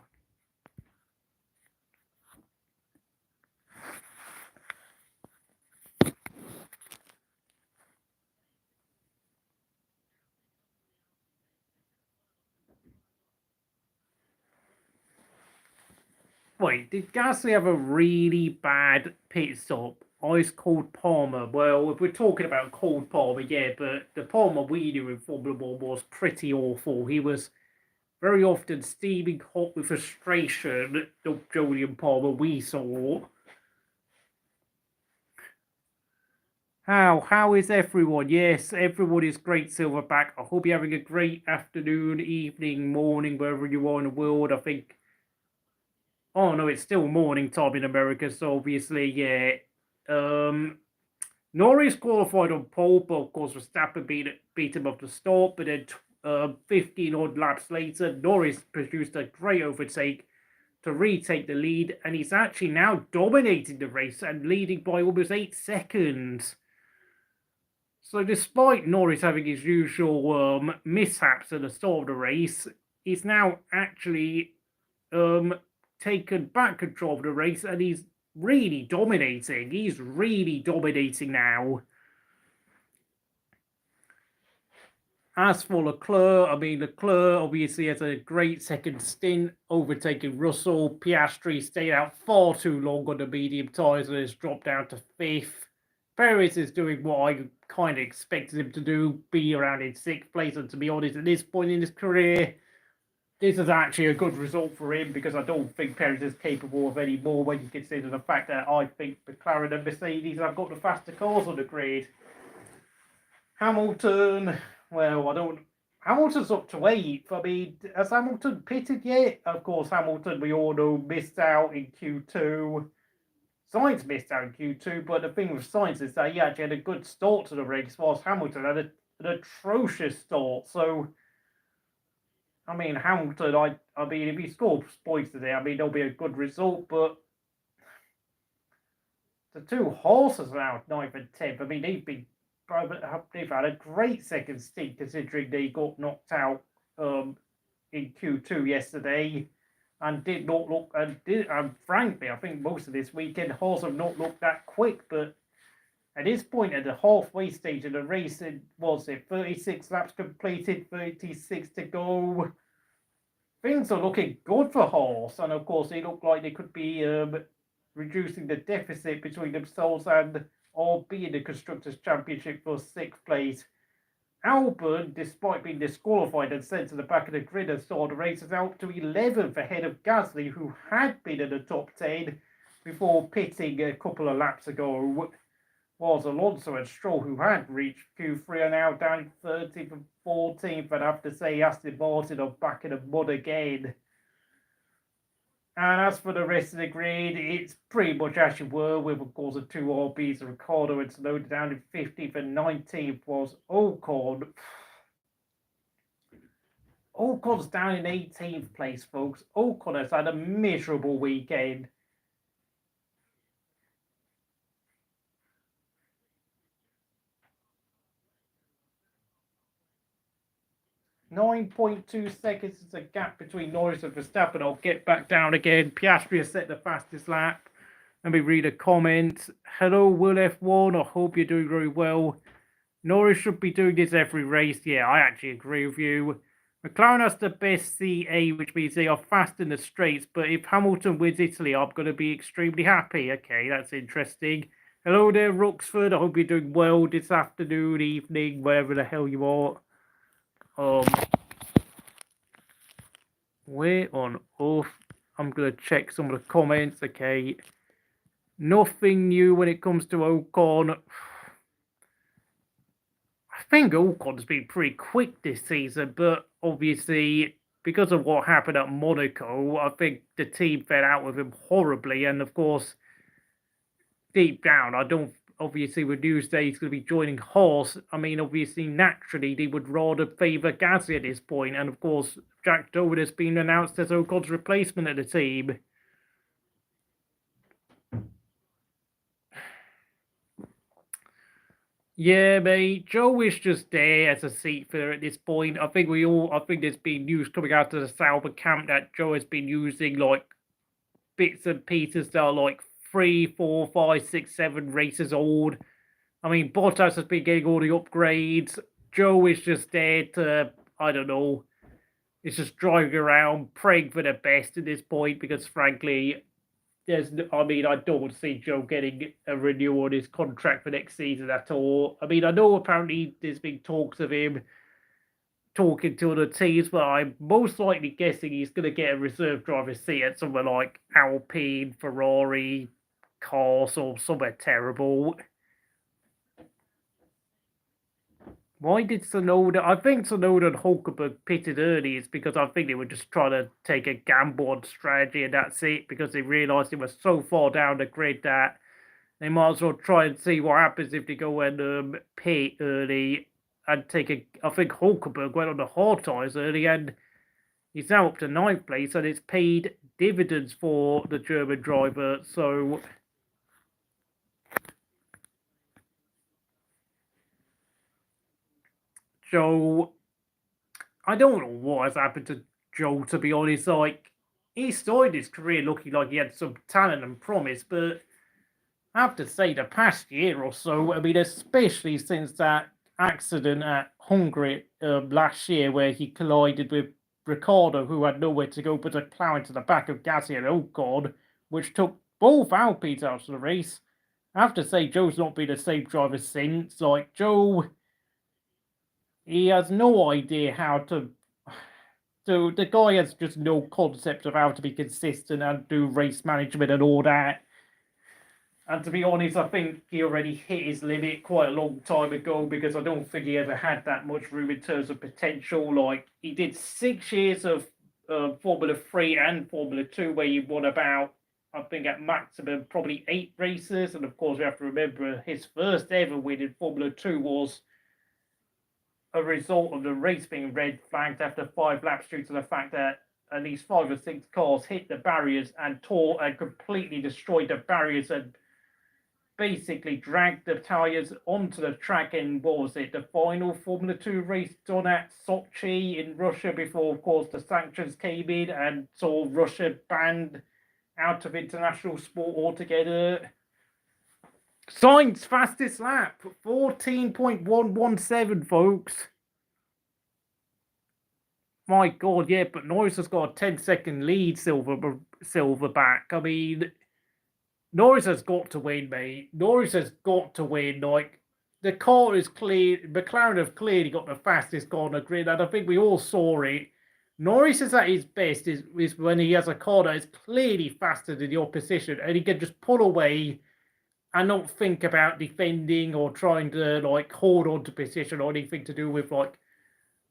Wait, did Gasly have a really bad pit stop? Ice cold Palmer. Well, if we're talking about cold Palmer, yeah, but the Palmer we knew in Formula 1 was pretty awful. He was very often steaming hot with frustration, the Julian Palmer we saw. How is everyone? Yes, everyone is great, Silverback. I hope you're having a great afternoon, evening, morning, wherever you are in the world. I think... Oh, no, it's still morning time in America, so obviously, yeah. Norris qualified on pole, but of course Verstappen beat him off the start, but then 15 odd laps later, Norris produced a great overtake to retake the lead, and he's actually now dominating the race and leading by almost 8 seconds. So despite Norris having his usual mishaps at the start of the race, he's now actually taken back control of the race, and he's really dominating. He's really dominating now. As for Leclerc, I mean, Leclerc obviously has a great second stint, overtaking Russell. Piastri stayed out far too long on the medium tyres and has dropped down to 5th. Perez is doing what I kind of expected him to do, be around in 6th place. And to be honest, at this point in his career, this is actually a good result for him because I don't think Perez is capable of any more when you consider the fact that I think McLaren and Mercedes have got the faster cars on the grid. Hamilton, well, Hamilton's up to 8th. I mean, has Hamilton pitted yet? Of course, Hamilton, we all know, missed out in Q2. Sainz missed out in Q2, but the thing with Sainz is that he actually had a good start to the race, whilst Hamilton had an atrocious start. So, I mean, Hamilton, I mean, if he scores points today, I mean, there'll be a good result, but the two horses are out 9th and 10th. I mean, they've had a great second stint considering they got knocked out in Q2 yesterday and did not look and frankly I think most of this weekend Haas have not looked that quick, but at this point at the halfway stage of the race, it was 36 laps completed, 36 to go. Things are looking good for Haas, and of course they look like they could be reducing the deficit between themselves and or be in the Constructors' Championship for 6th place. Albon, despite being disqualified and sent to the back of the grid and started the race, is out to 11th ahead of Gasly, who had been in the top 10 before pitting a couple of laps ago. Was Alonso and Stroll, who had reached Q3, are now down 13th and 14th, and I have to say Aston Martin are back in the mud again. And as for the rest of the grid, it's pretty much as you were, with of course the 2 RBs, Ricciardo and Tsunoda down in 15th and 19th was Ocon. Ocon's down in 18th place, folks. Ocon has had a miserable weekend. 9.2 seconds is a gap between Norris and Verstappen. I'll get back down again. Piastri has set the fastest lap. Let me read a comment. Hello, Will F1. I hope you're doing very well. Norris should be doing this every race. Yeah, I actually agree with you. McLaren has the best CA, which means they are fast in the straights. But if Hamilton wins Italy, I'm going to be extremely happy. Okay, that's interesting. Hello there, Roxford. I hope you're doing well this afternoon, evening, wherever the hell you are. Where on earth? I'm going to check some of the comments. Okay. Nothing new when it comes to Ocon. I think Ocon's been pretty quick this season, but obviously, because of what happened at Monaco, I think the team fell out with him horribly. And of course, deep down, I don't. Obviously, with Newsday, he's going to be joining Haas. I mean, obviously, naturally, they would rather favour Gasly at this point. And of course, Jack Zhou has been announced as Ocon's replacement at the team. Yeah, mate. Zhou is just there as a seat filler at this point. I think there's been news coming out of the Sauber camp that Zhou has been using like bits and pieces that are like 3, 4, 5, 6, 7 races old. I mean, Bottas has been getting all the upgrades. Zhou is just there to, I don't know, it's just driving around, praying for the best at this point because, frankly, I don't see Zhou getting a renewal on his contract for next season at all. I mean, I know apparently there's been talks of him talking to the teams, but I'm most likely guessing he's going to get a reserve driver seat at somewhere like Alpine, Ferrari, Haas, or somewhere terrible. Why did Tsunoda? I think Tsunoda and Hulkenberg pitted early is because I think they were just trying to take a gamble on strategy and that's it, because they realised they were so far down the grid that they might as well try and see what happens if they go and pit early and take a. I think Hulkenberg went on the hard tyres early and he's now up to 9th place and it's paid dividends for the German driver. So Zhou, I don't know what has happened to Zhou, to be honest. Like, he started his career looking like he had some talent and promise, but I have to say the past year or so, I mean, especially since that accident at Hungary last year where he collided with Ricciardo, who had nowhere to go but to plough into the back of Gasly and Ocon, which took both Alpines out of the race. I have to say, Zhou's not been the same driver since. Like, Zhou, he has no idea how to. So the guy has just no concept of how to be consistent and do race management and all that. And to be honest, I think he already hit his limit quite a long time ago because I don't think he ever had that much room in terms of potential. Like, he did 6 years of Formula 3 and Formula 2 where he won about, I think at maximum, probably 8 races. And of course, we have to remember his first ever win in Formula 2 was a result of the race being red flagged after 5 laps due to the fact that at least 5 or 6 cars hit the barriers and tore and completely destroyed the barriers and basically dragged the tyres onto the track in, what was it, the final Formula 2 race done at Sochi in Russia before, of course, the sanctions came in and saw Russia banned out of international sport altogether. Sainz fastest lap, 14.117, folks. My God, yeah, but Norris has got a 10-second lead, Silverback. I mean, Norris has got to win, mate. Norris has got to win. Like, the car is clear. McLaren have clearly got the fastest car on the grid, and I think we all saw it. Norris is at his best is when he has a car that is clearly faster than the opposition, and he can just pull away and not think about defending or trying to, like, hold on to position or anything to do with, like,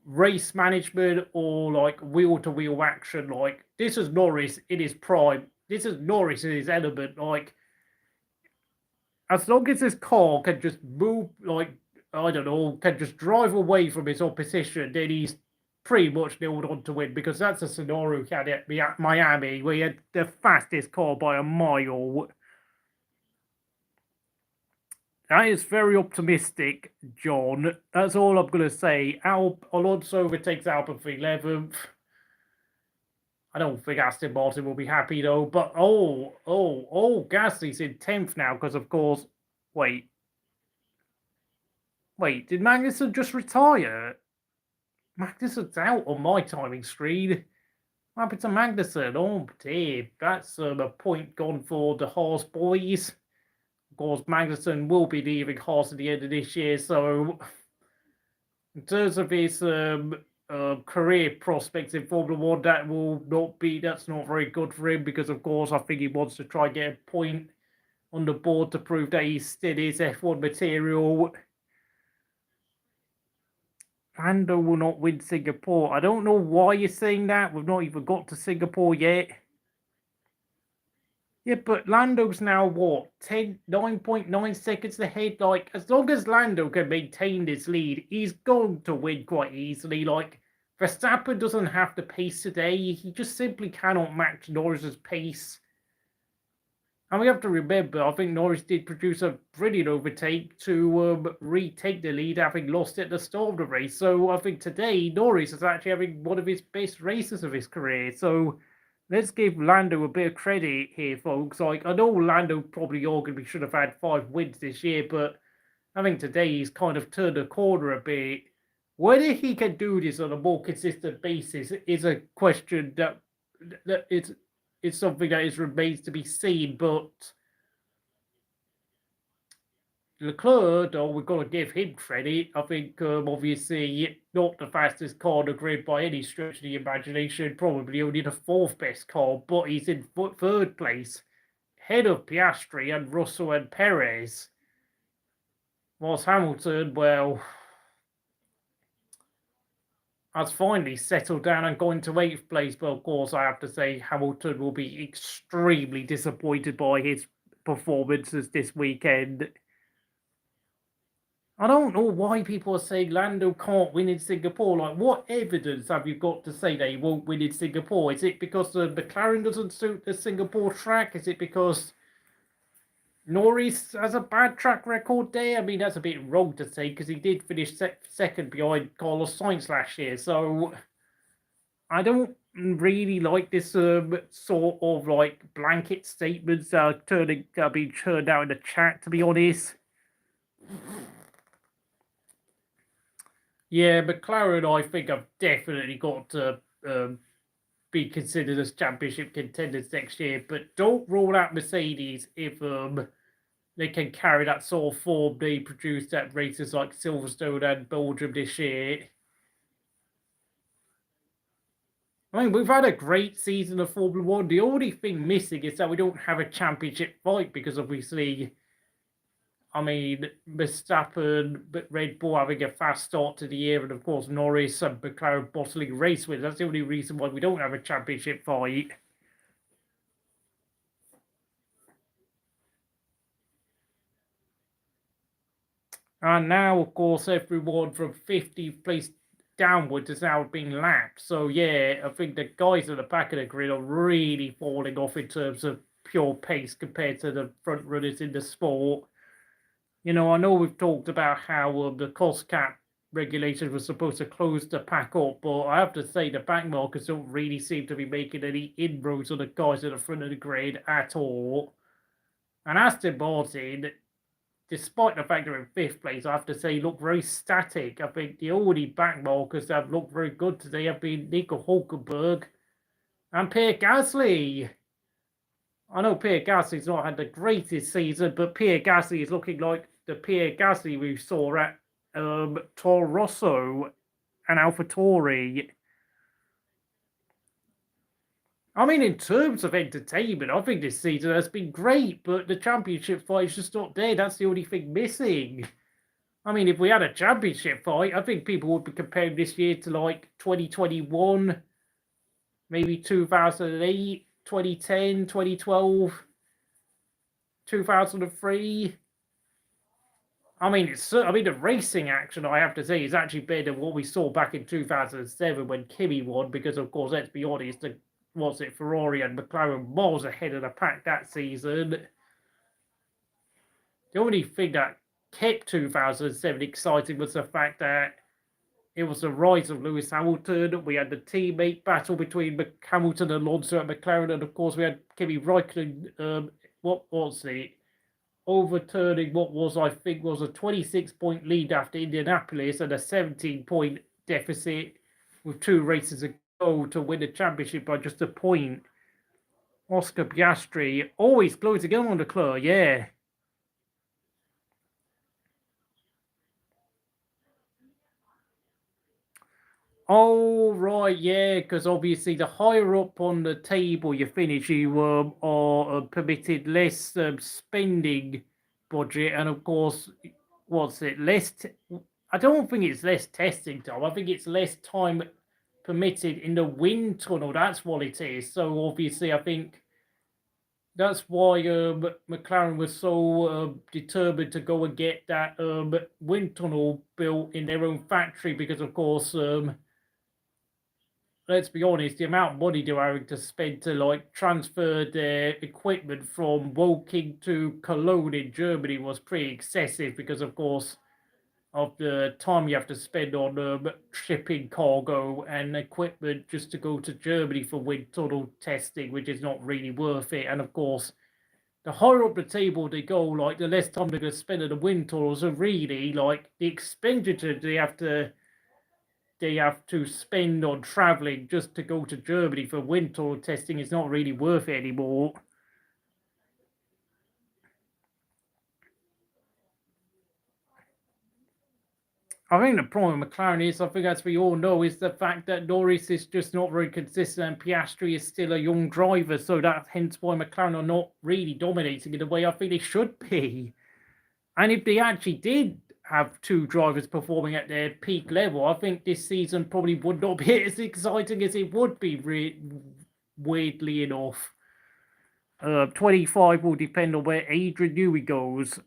race management or, like, wheel-to-wheel action. Like, this is Norris in his prime. This is Norris in his element. Like, as long as this car can just move, like, I don't know, can just drive away from his opposition, then he's pretty much nailed on to win, because that's a scenario he had at Miami where he had the fastest car by a mile. That is very optimistic, John. That's all I'm going to say. Alonso overtakes Albon for 11th. I don't think Aston Martin will be happy, though. But, Gasly's in 10th now because, of course... Wait, did Magnussen just retire? Magnussen's out on my timing screen. What happened to Magnussen? Oh, dear. That's a point gone for the Haas boys. Of course, Magnussen will be leaving Haas at the end of this year, so in terms of his career prospects in Formula 1, that's not very good for him, because of course I think he wants to try and get a point on the board to prove that he still is F1 material. Lando will not win Singapore. I don't know why you're saying that. We've not even got to Singapore yet. Yeah, but Lando's now, what, 9.9 seconds ahead? Like, as long as Lando can maintain this lead, he's going to win quite easily. Like, Verstappen doesn't have the pace today. He just simply cannot match Norris's pace. And we have to remember, I think Norris did produce a brilliant overtake to retake the lead, having lost it at the start of the race. So I think today, Norris is actually having one of his best races of his career. So let's give Lando a bit of credit here, folks. Like, I know Lando probably arguably should have had 5 wins this year, but I think today he's kind of turned the corner a bit. Whether he can do this on a more consistent basis is a question that it's something that remains to be seen. But Leclerc, though, we've got to give him credit. I think, obviously, not the fastest car on the grid by any stretch of the imagination, probably only the 4th best car, but he's in 3rd place, ahead of Piastri and Russell and Perez. Whilst Hamilton, well, has finally settled down and gone to 8th place, but of course I have to say Hamilton will be extremely disappointed by his performances this weekend. I don't know why people are saying Lando can't win in Singapore. Like, what evidence have you got to say that he won't win in Singapore? Is it because the McLaren doesn't suit the Singapore track? Is it because Norris has a bad track record there? I mean, that's a bit wrong to say, because he did finish second behind Carlos Sainz last year. So I don't really like this sort of like blanket statements that are being turned out in the chat, to be honest. Yeah, McLaren, I think, have definitely got to be considered as championship contenders next year, but don't rule out Mercedes if they can carry that sort of form they produced at races like Silverstone and Belgium this year. I mean, we've had a great season of Formula One. The only thing missing is that we don't have a championship fight because obviously, I mean, Verstappen, Red Bull having a fast start to the year, and of course Norris and McLaren bottling race wins. That's the only reason why we don't have a championship fight. And now, of course, everyone from 50th place downwards is now being lapped. So, yeah, I think the guys at the back of the grid are really falling off in terms of pure pace compared to the front runners in the sport. You know, I know we've talked about how the cost cap regulations were supposed to close the pack up, but I have to say the back markers don't really seem to be making any inroads on the guys at the front of the grid at all. And Aston Martin, despite the fact they're in 5th place, I have to say, look very static. I think the only back markers that have looked very good today have been Nico Hulkenberg and Pierre Gasly. I know Pierre Gasly's not had the greatest season, but Pierre Gasly is looking like the Pierre Gasly we saw at Toro Rosso and AlphaTauri. I mean, in terms of entertainment, I think this season has been great, but the championship fight is just not there. That's the only thing missing. I mean, if we had a championship fight, I think people would be comparing this year to like 2021, maybe 2008, 2010, 2012, 2003. I mean, the racing action, I have to say, is actually better than what we saw back in 2007 when Kimi won, because, of course, let's be honest, Ferrari and McLaren miles ahead of the pack that season. The only thing that kept 2007 exciting was the fact that it was the rise of Lewis Hamilton. We had the teammate battle between Hamilton and Alonso at McLaren, and of course we had Kimi Raikkonen, overturning what was, I think, was a 26-point lead after Indianapolis and a 17-point deficit with 2 races ago to win the championship by just a point. Oscar Piastri always closing in on Leclerc, yeah. Oh, right, yeah, because obviously the higher up on the table you finish, you are permitted less spending budget, and of course, I don't think it's less testing time. I think it's less time permitted in the wind tunnel. That's what it is. So obviously, I think that's why McLaren was so determined to go and get that wind tunnel built in their own factory, because of course, let's be honest, the amount of money they were having to spend to like transfer their equipment from Woking to Cologne in Germany was pretty excessive, because of course of the time you have to spend on shipping cargo and equipment just to go to Germany for wind tunnel testing, which is not really worth it. And of course, the higher up the table they go, like the less time they're going to spend on the wind tunnels. So really, like the expenditure they have to spend on traveling just to go to Germany for wind tunnel testing is not really worth it anymore. I think the problem with McLaren is, I think as we all know, is the fact that Norris is just not very consistent and Piastri is still a young driver. So that's hence why McLaren are not really dominating in the way I think they should be. And if they actually did have 2 drivers performing at their peak level, I think this season probably would not be as exciting as it would be, weirdly enough. 25 will depend on where Adrian Newey goes.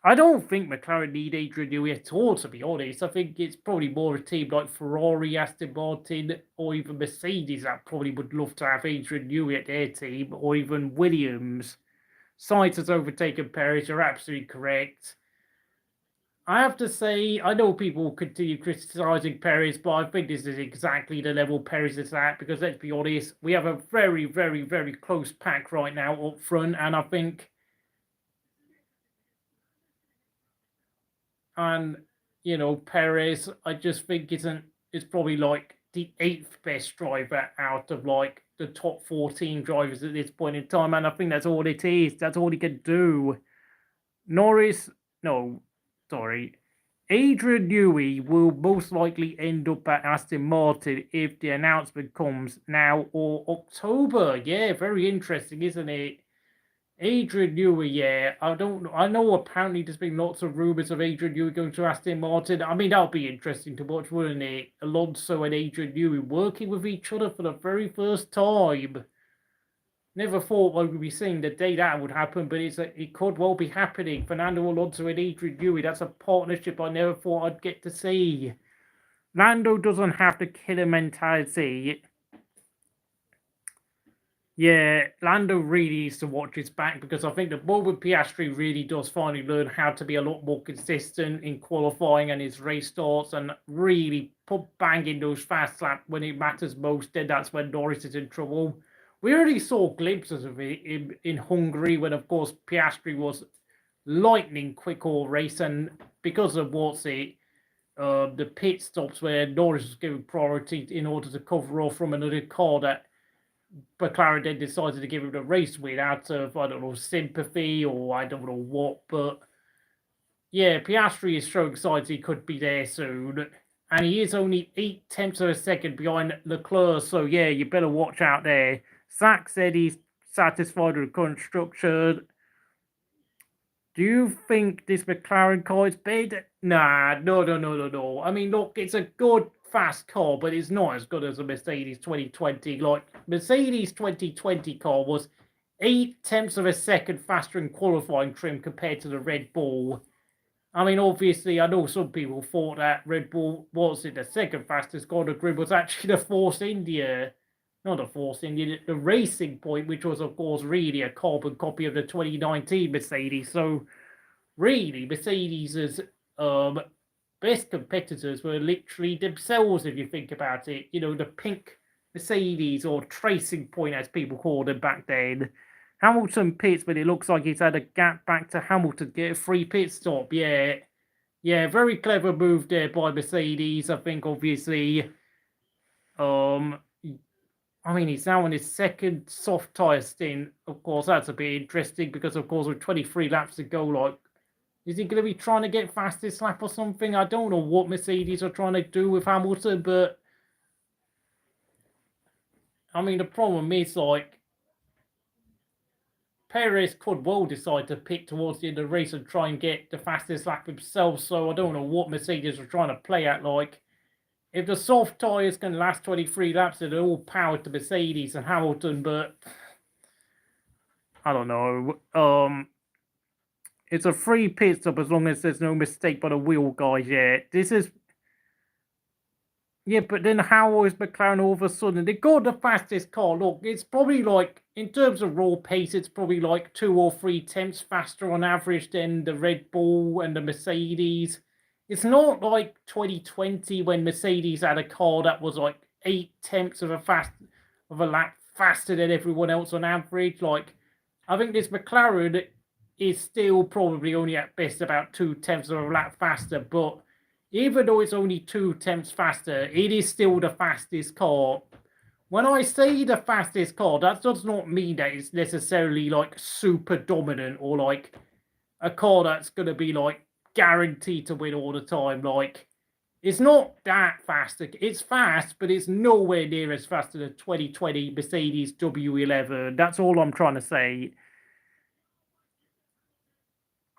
I don't think McLaren need Adrian Newey at all, to be honest. I think it's probably more a team like Ferrari, Aston Martin, or even Mercedes that probably would love to have Adrian Newey at their team, or even Williams. Sainz has overtaken Perez, you're absolutely correct. I have to say, I know people continue criticising Perez, but I think this is exactly the level Perez is at, because let's be honest, we have a very, very, very close pack right now up front, and I think, and, you know, Perez, I just think is probably like the 8th best driver out of like the top 14 drivers at this point in time, and I think that's all it is. That's all he can do. Norris, no, sorry. Adrian Newey will most likely end up at Aston Martin if the announcement comes now or October. Yeah, very interesting, isn't it? Adrian Newey, yeah. I know apparently there's been lots of rumours of Adrian Newey going to Aston Martin. I mean, that would be interesting to watch, wouldn't it? Alonso and Adrian Newey working with each other for the very first time. Never thought I would be seeing the day that would happen, but it could well be happening. Fernando Alonso and Adrian Newey, that's a partnership I never thought I'd get to see. Lando doesn't have the killer mentality. Yeah, Lando really needs to watch his back, because I think the moment Piastri really does finally learn how to be a lot more consistent in qualifying and his race starts and really put bang in those fast laps when it matters most, then that's when Norris is in trouble. We already saw glimpses of it in Hungary when, of course, Piastri was lightning quick all race, and because of the pit stops where Norris was given priority in order to cover off from another car, that McLaren then decided to give him the race win out of, I don't know, sympathy or I don't know what, but yeah, Piastri is showing signs he could be there soon. And he is only 0.8 of a second behind Leclerc, so yeah, you better watch out there. Zach said he's satisfied with the construction. Do you think this McLaren car is better? Nah, no. I mean, look, it's a good, fast car, but it's not as good as a Mercedes 2020. Like, Mercedes 2020 car was 0.8 of a second faster in qualifying trim compared to the Red Bull. I mean, obviously, I know some people thought that Red Bull wasn't the second fastest car on the grid, was actually the Force India. Not the Force India, the Racing Point, which was, of course, really a carbon copy of the 2019 Mercedes. So, really, Mercedes' best competitors were literally themselves, if you think about it. You know, the pink Mercedes, or Tracing Point, as people called them back then. Hamilton pits, but it looks like he's had a gap back to Hamilton to get a free pit stop. Yeah, very clever move there by Mercedes. I think, obviously, I mean, he's now on his second soft tyre stint. Of course, that's a bit interesting because, of course, with 23 laps to go, like, is he going to be trying to get fastest lap or something? I don't know what Mercedes are trying to do with Hamilton, but I mean, the problem is, like, Perez could well decide to pit towards the end of the race and try and get the fastest lap himself, so I don't know what Mercedes are trying to play at. Like, if the soft tyres can last 23 laps, they're all powered to Mercedes and Hamilton, but I don't know. It's a free pit stop as long as there's no mistake by the wheel guys. Yeah, but then how is McLaren all of a sudden? They got the fastest car. Look, it's probably like, in terms of raw pace, it's probably like 2 or 3 tenths faster on average than the Red Bull and the Mercedes. It's not like 2020 when Mercedes had a car that was like 0.8 of a lap faster than everyone else on average. Like, I think this McLaren is still probably only at best about 0.2 of a lap faster, but even though it's only 0.2 faster, it is still the fastest car. When I say the fastest car, that does not mean that it's necessarily like super dominant or like a car that's going to be like guaranteed to win all the time. Like, it's not that fast. It's fast, but it's nowhere near as fast as the 2020 Mercedes W11. That's all I'm trying to say.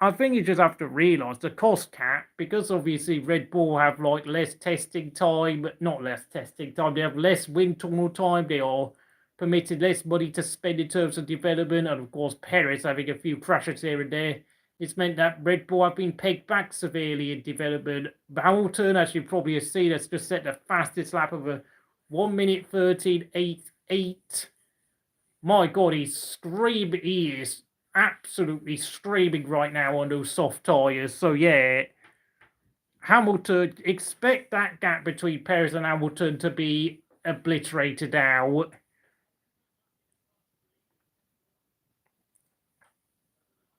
I think you just have to realise the cost cap, because obviously Red Bull have like less testing time, not less testing time, they have less wind tunnel time, they are permitted less money to spend in terms of development, and of course Perez having a few crashes here and there. It's meant that Red Bull have been pegged back severely in development. Hamilton, as you probably have seen, has just set the fastest lap of a 1 minute 13.88. My God, he is absolutely streaming right now on those soft tyres. So yeah, Hamilton, expect that gap between Perez and Hamilton to be obliterated now.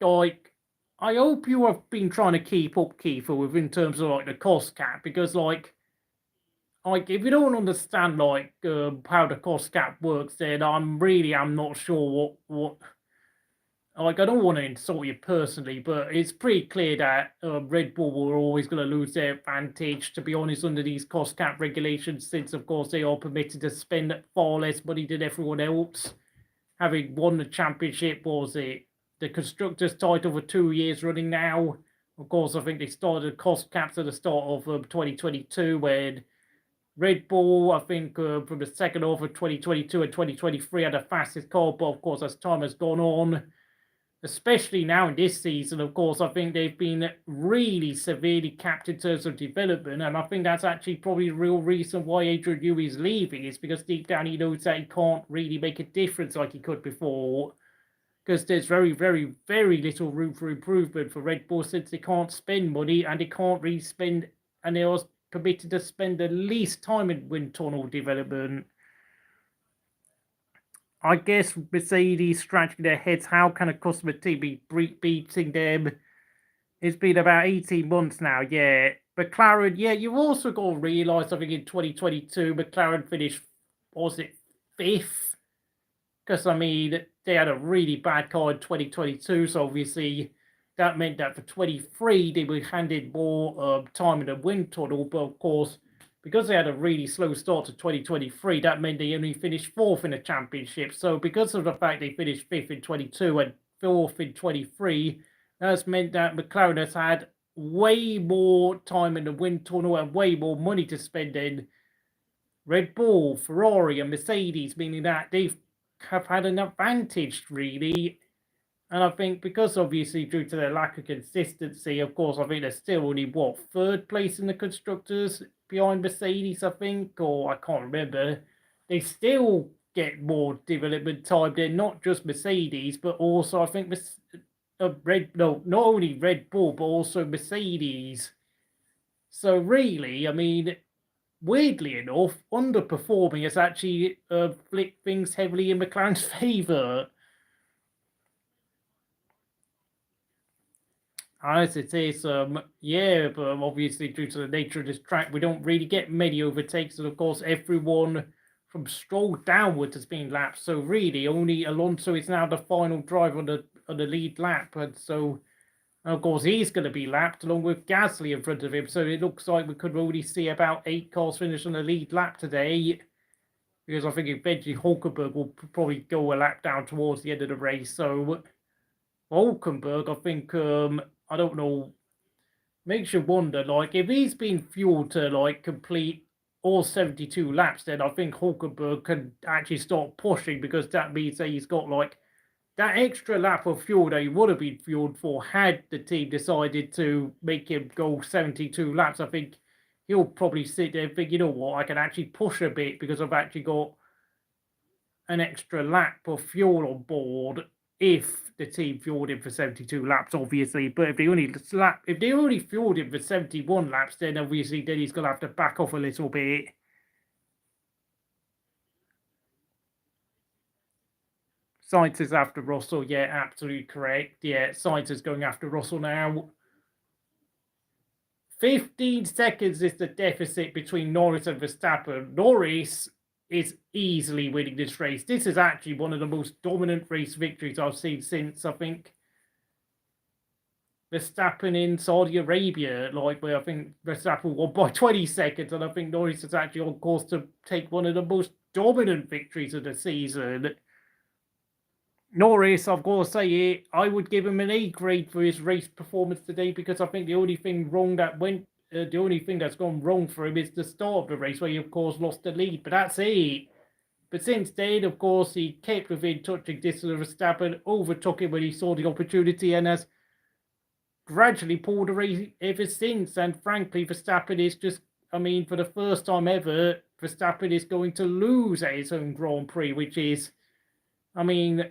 Like, I hope you have been trying to keep up, Kiefer, with in terms of like the cost cap, because like if you don't understand like how the cost cap works, then I'm not sure what. Like, I don't want to insult you personally, but it's pretty clear that Red Bull were always going to lose their advantage, to be honest, under these cost cap regulations, since, of course, they are permitted to spend far less money than everyone else. Having won the championship, was it the Constructors' title for 2 years running now? Of course, I think they started cost caps at the start of 2022, when Red Bull, I think, from the second half of 2022 and 2023 had the fastest car, but of course, as time has gone on, especially now in this season, of course, I think they've been really severely capped in terms of development. And I think that's actually probably the real reason why Adrian Newey is leaving, is because deep down he knows that he can't really make a difference like he could before. Because there's very, very, very little room for improvement for Red Bull, since they can't spend money and they can't really spend, and they are permitted to spend the least time in wind tunnel development. I guess Mercedes scratching their heads, how can a customer team be beating them? It's been about 18 months now, yeah. McLaren, yeah, you've also got to realise, I think in 2022, McLaren finished, was it 5th? Because, I mean, they had a really bad car in 2022, so obviously that meant that for 23, they were handed more time in the wind tunnel, but of course, because they had a really slow start to 2023, that meant they only finished 4th in the championship. So because of the fact they finished 5th in 22 and 4th in 23, that's meant that McLaren has had way more time in the wind tunnel and way more money to spend in Red Bull, Ferrari and Mercedes, meaning that they have had an advantage, really. And I think because obviously due to their lack of consistency, of course, I think they're still only, 3rd place in the Constructors, behind Mercedes, I think, or I can't remember. They still get more development time than not just Mercedes, but also I think not only Red Bull, but also Mercedes. So really, I mean, weirdly enough, underperforming has actually flipped things heavily in McLaren's favour. As it is, yeah, but obviously due to the nature of this track, we don't really get many overtakes, and of course everyone from Stroll downwards has been lapped. So really, only Alonso is now the final driver on the lead lap, and so of course he's going to be lapped along with Gasly in front of him. So it looks like we could only see about 8 cars finish on the lead lap today, because I think eventually Hulkenberg will probably go a lap down towards the end of the race. So Hulkenberg, I think, I don't know, makes you wonder, like, if he's been fueled to, like, complete all 72 laps, then I think Hulkenberg can actually start pushing, because that means that he's got, like, that extra lap of fuel that he would have been fueled for had the team decided to make him go 72 laps. I think he'll probably sit there and think, you know what, I can actually push a bit because I've actually got an extra lap of fuel on board, if the team fueled him for 72 laps, obviously. But if they only fueled him for 71 laps, then obviously he's going to have to back off a little bit. Sainz is after Russell, yeah, absolutely correct. Yeah, Sainz is going after Russell now. 15 seconds is the deficit between Norris and Verstappen. Norris is easily winning this race. This is actually one of the most dominant race victories I've seen since, I think, Verstappen in Saudi Arabia, like, where I think Verstappen won by 20 seconds, and I think Norris is actually on course to take one of the most dominant victories of the season. Norris, I've got to say it, I would give him an A grade for his race performance today, because I think the only thing that's gone wrong for him is the start of the race, where he, of course, lost the lead, but that's it. But since then, of course, he kept within touching distance of Verstappen, overtook him when he saw the opportunity, and has gradually pulled the race ever since. And frankly, Verstappen is just, I mean, for the first time ever, Verstappen is going to lose at his own Grand Prix, which is, I mean,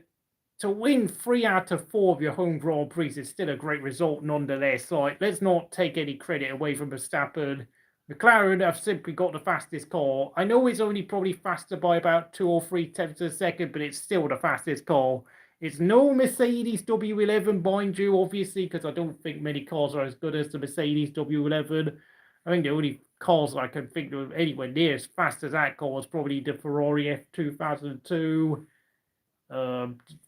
to win 3 out of 4 of your home Grand Prix is still a great result nonetheless. Like, let's not take any credit away from Verstappen. McLaren have simply got the fastest car. I know it's only probably faster by about 2 or 3 tenths of a second, but it's still the fastest car. It's no Mercedes W11, mind you, obviously, because I don't think many cars are as good as the Mercedes W11. I think the only cars I can think of anywhere near as fast as that car is probably the Ferrari F2002,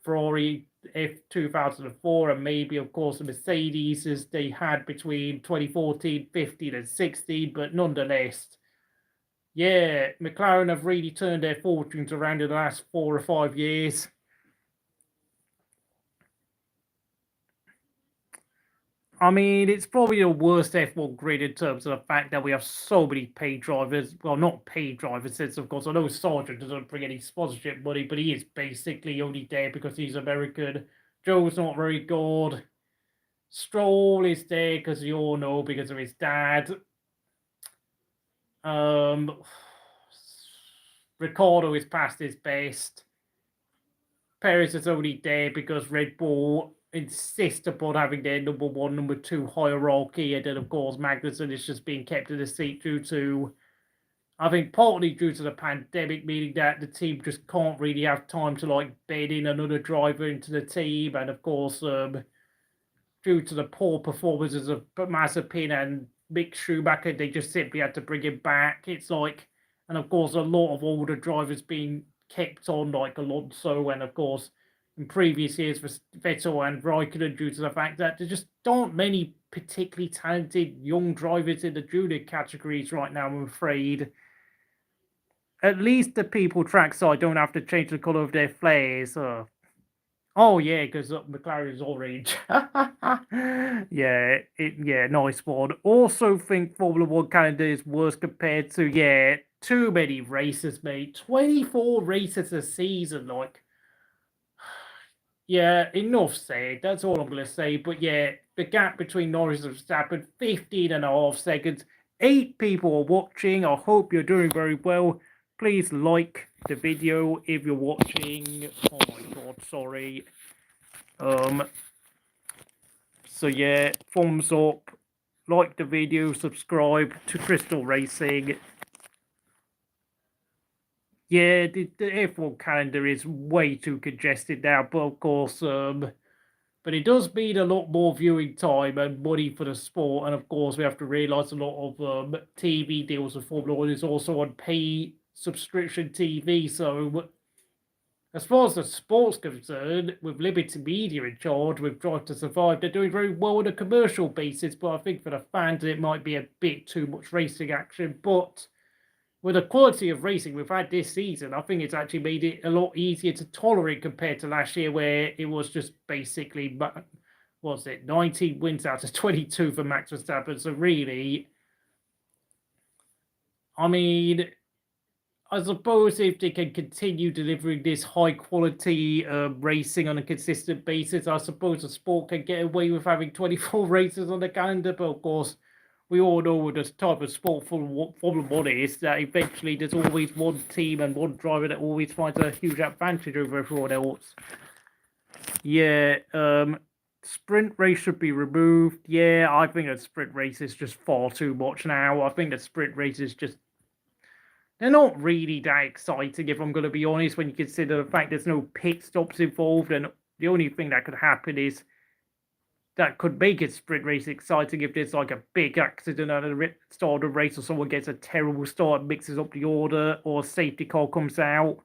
Ferrari F2004, and maybe, of course, the Mercedes as they had between 2014, 15, and 16. But nonetheless, yeah, McLaren have really turned their fortunes around in the last 4 or 5 years. I mean, it's probably the worst F1 grid in terms of the fact that we have so many paid drivers. Well, not paid drivers, since, of course, I know Sargeant doesn't bring any sponsorship money, but he is basically only there because he's American. Zhou's not very good. Stroll is there, because you all know, because of his dad. Ricciardo is past his best. Perez is only there because Red Bull insist upon having their number 1, number 2 hierarchy, and then of course Magnussen is just being kept in the seat due to, I think, partly due to the pandemic, meaning that the team just can't really have time to like bed in another driver into the team, and of course due to the poor performances of Mazepin and Mick Schumacher, they just simply had to bring him back. It's like, and of course a lot of older drivers being kept on, like Alonso, and of course in previous years for Vettel and Raikkonen, due to the fact that there just aren't many particularly talented young drivers in the junior categories right now, I'm afraid. At least the people trackside don't have to change the colour of their flares. Oh yeah, because McLaren's orange. Yeah, nice one. Also think Formula 1 calendar is worse compared to, yeah, too many races, mate. 24 races a season, like. Yeah, enough said. That's all I'm going to say. But yeah, the gap between Norris and Verstappen, 15.5 seconds. 8 people are watching. I hope you're doing very well. Please like the video if you're watching. Oh my god, sorry. So yeah, thumbs up. Like the video, subscribe to Crystal Racing. Yeah, the F1 calendar is way too congested now, but of course, but it does mean a lot more viewing time and money for the sport. And of course, we have to realise a lot of TV deals with Formula 1 is also on pay subscription TV. So, as far as the sport's concerned, with Liberty Media in charge, with Drive to Survive, they're doing very well on a commercial basis. But I think for the fans, it might be a bit too much racing action. But with the quality of racing we've had this season, I think it's actually made it a lot easier to tolerate compared to last year, where it was just basically, what was it, 19 wins out of 22 for Max Verstappen. So really, I mean, I suppose if they can continue delivering this high quality racing on a consistent basis, I suppose the sport can get away with having 24 races on the calendar. But of course, we all know with this type of sport Formula 1 is that eventually there's always one team and one driver that always finds a huge advantage over everyone else. Yeah, sprint race should be removed. Yeah, I think a sprint race is just far too much now. I think the sprint race is just, they're not really that exciting, if I'm going to be honest, when you consider the fact there's no pit stops involved, and the only thing that could happen is that could make a sprint race exciting if there's like a big accident at the start of the race, or someone gets a terrible start and mixes up the order, or a safety car comes out.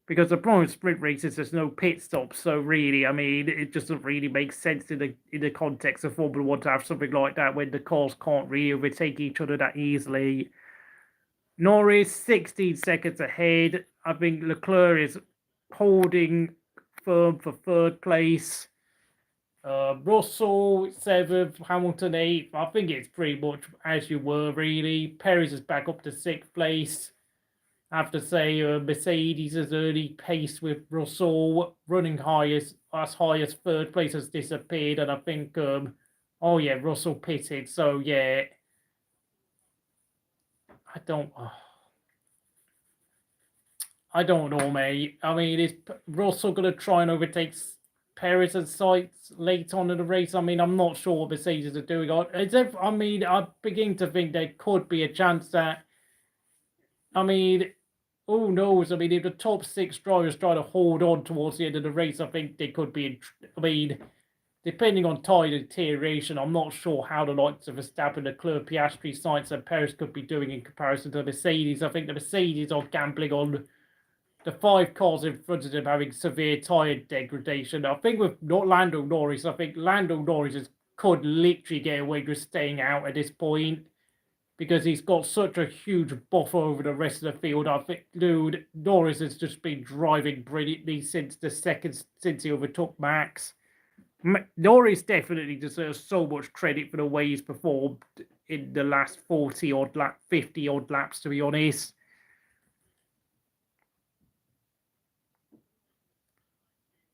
Because the problem with sprint races, there's no pit stops, so really, I mean, it just doesn't really make sense in the context of Formula 1 to have something like that when the cars can't really overtake each other that easily. Norris, 16 seconds ahead. I think Leclerc is holding firm for 3rd place. Russell 7th, Hamilton 8th. I think it's pretty much as you were, really. Perez is back up to 6th place. I have to say, Mercedes' early pace with Russell running as high as 3rd place has disappeared, and I think, oh yeah, Russell pitted. So yeah, I don't. I don't know, mate. I mean, is Russell going to try and overtake Perez and Sainz late on in the race? I mean, I'm not sure what Mercedes are doing. I mean, I begin to think there could be a chance that, I mean, who knows? I mean, if the top 6 drivers try to hold on towards the end of the race, I think they could be, I mean, depending on tyre deterioration, I'm not sure how the likes of Verstappen, Leclerc, Piastri, Sainz and Perez could be doing in comparison to the Mercedes. I think the Mercedes are gambling on the 5 cars in front of them having severe tyre degradation. I think with Lando Norris, I think Lando Norris could literally get away with staying out at this point because he's got such a huge buffer over the rest of the field. I think, dude, Norris has just been driving brilliantly since he overtook Max. Norris definitely deserves so much credit for the way he's performed in the last 50 odd laps, to be honest.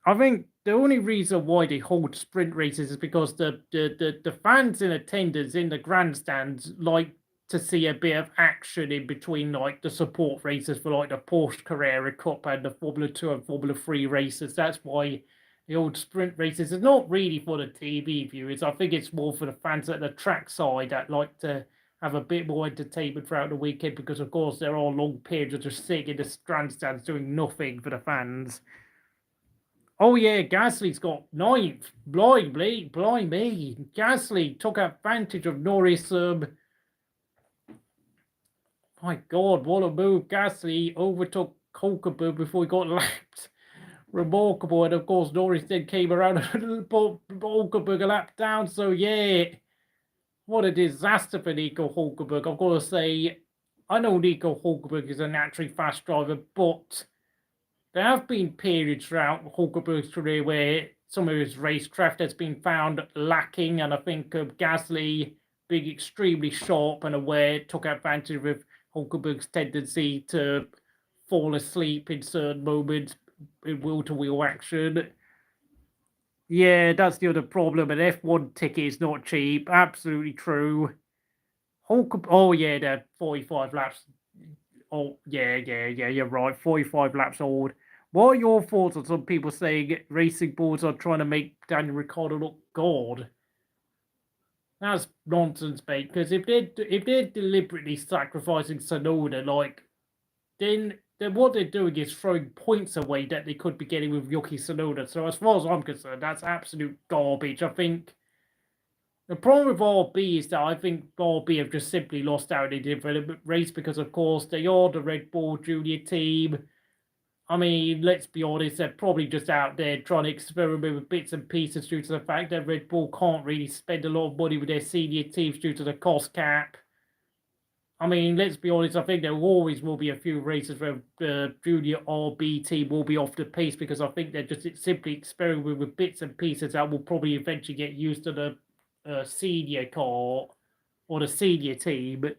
I think the only reason why they hold sprint races is because the fans in attendance in the grandstands like to see a bit of action in between like the support races for like the Porsche Carrera Cup and the Formula 2 and Formula 3 races. That's why the old sprint races is not really for the TV viewers. I think it's more for the fans at the track side that like to have a bit more entertainment throughout the weekend because, of course, there are long periods of just sitting in the grandstands doing nothing for the fans. Oh, yeah, Gasly's got 9th. Blimey. Gasly took advantage of Norris. My God, what a move. Gasly overtook Hulkenberg before he got lapped. Remarkable. And, of course, Norris then came around and put Hulkenberg a lap down. So, yeah, what a disaster for Nico Hulkenberg. I've got to say, I know Nico Hulkenberg is a naturally fast driver, but there have been periods throughout Hulkenberg's career where some of his racecraft has been found lacking, and I think Gasly being extremely sharp and aware took advantage of Hulkenberg's tendency to fall asleep in certain moments in wheel-to-wheel action. Yeah, that's the other problem. An F1 ticket is not cheap. Absolutely true. Oh, yeah, they're 45 laps. Oh, yeah, you're right. 45 laps old. What are your thoughts on some people saying racing boards are trying to make Daniel Ricciardo look God? That's nonsense, mate. Because if they're deliberately sacrificing Tsunoda, like, then what they're doing is throwing points away that they could be getting with Yuki Tsunoda. So as far as I'm concerned, that's absolute garbage. I think the problem with RB is that I think RB have just simply lost out in the development race because, of course, they are the Red Bull junior team. I mean, let's be honest, they're probably just out there trying to experiment with bits and pieces due to the fact that Red Bull can't really spend a lot of money with their senior teams due to the cost cap. I mean, let's be honest, I think there always will be a few races where the junior RB team will be off the pace because I think they're just simply experimenting with bits and pieces that will probably eventually get used to the senior car or the senior team.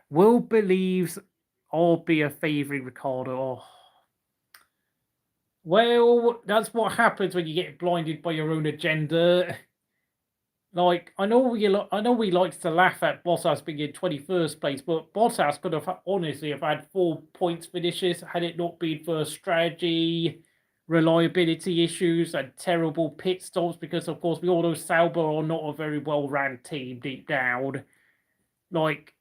Will believes RB are favouring Ricciardo. Oh. Well, that's what happens when you get blinded by your own agenda. Like, I know we likes to laugh at Bottas being in 21st place, but Bottas could have honestly have had 4 points finishes had it not been for strategy, reliability issues, and terrible pit stops. Because of course we all know Sauber are not a very well ran team deep down. Like,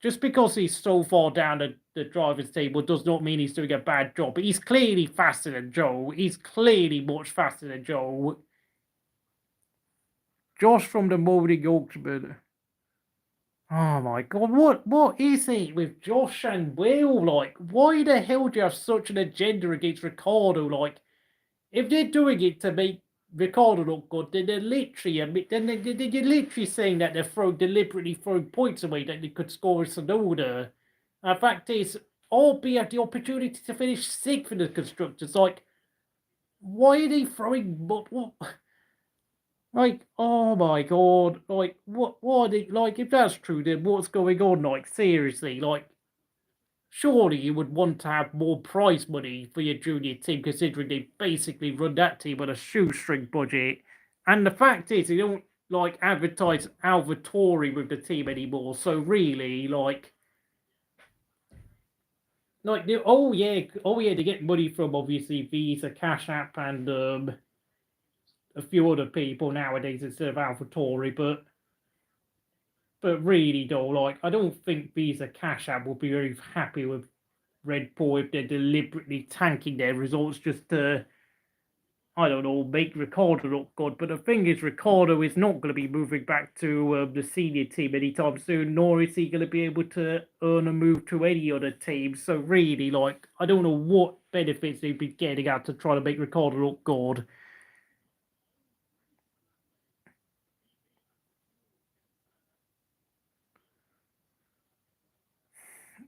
just because he's so far down the driver's table does not mean he's doing a bad job. But he's clearly faster than Zhou. He's clearly much faster than Zhou. Josh from the Molding Yorkshireman. Oh my God, what is it with Josh and Will? Like, why the hell do you have such an agenda against Ricciardo? Like, if they're doing it to make Ricciardo look good, then they're literally you're literally saying that they're deliberately throwing points away that they could score with Tsunoda. The fact is, RB had the opportunity to finish 6th in the constructors. Like, why are they throwing what? Like, oh my God, like, what are they, like, if that's true, then what's going on? Like, seriously, like, surely you would want to have more prize money for your junior team, considering they basically run that team on a shoestring budget. And the fact is, they don't, like, advertise AlphaTauri with the team anymore, so really, like, Like, they get money from obviously Visa, Cash App, and a few other people nowadays instead of AlphaTauri, but really though, like, I don't think Visa, Cash App will be very happy with Red Bull if they're deliberately tanking their results just to, I don't know, make Ricciardo look good. But the thing is, Ricciardo is not going to be moving back to the senior team anytime soon, nor is he going to be able to earn a move to any other team. So really, like, I don't know what benefits they'd be getting out to try to make Ricciardo look good.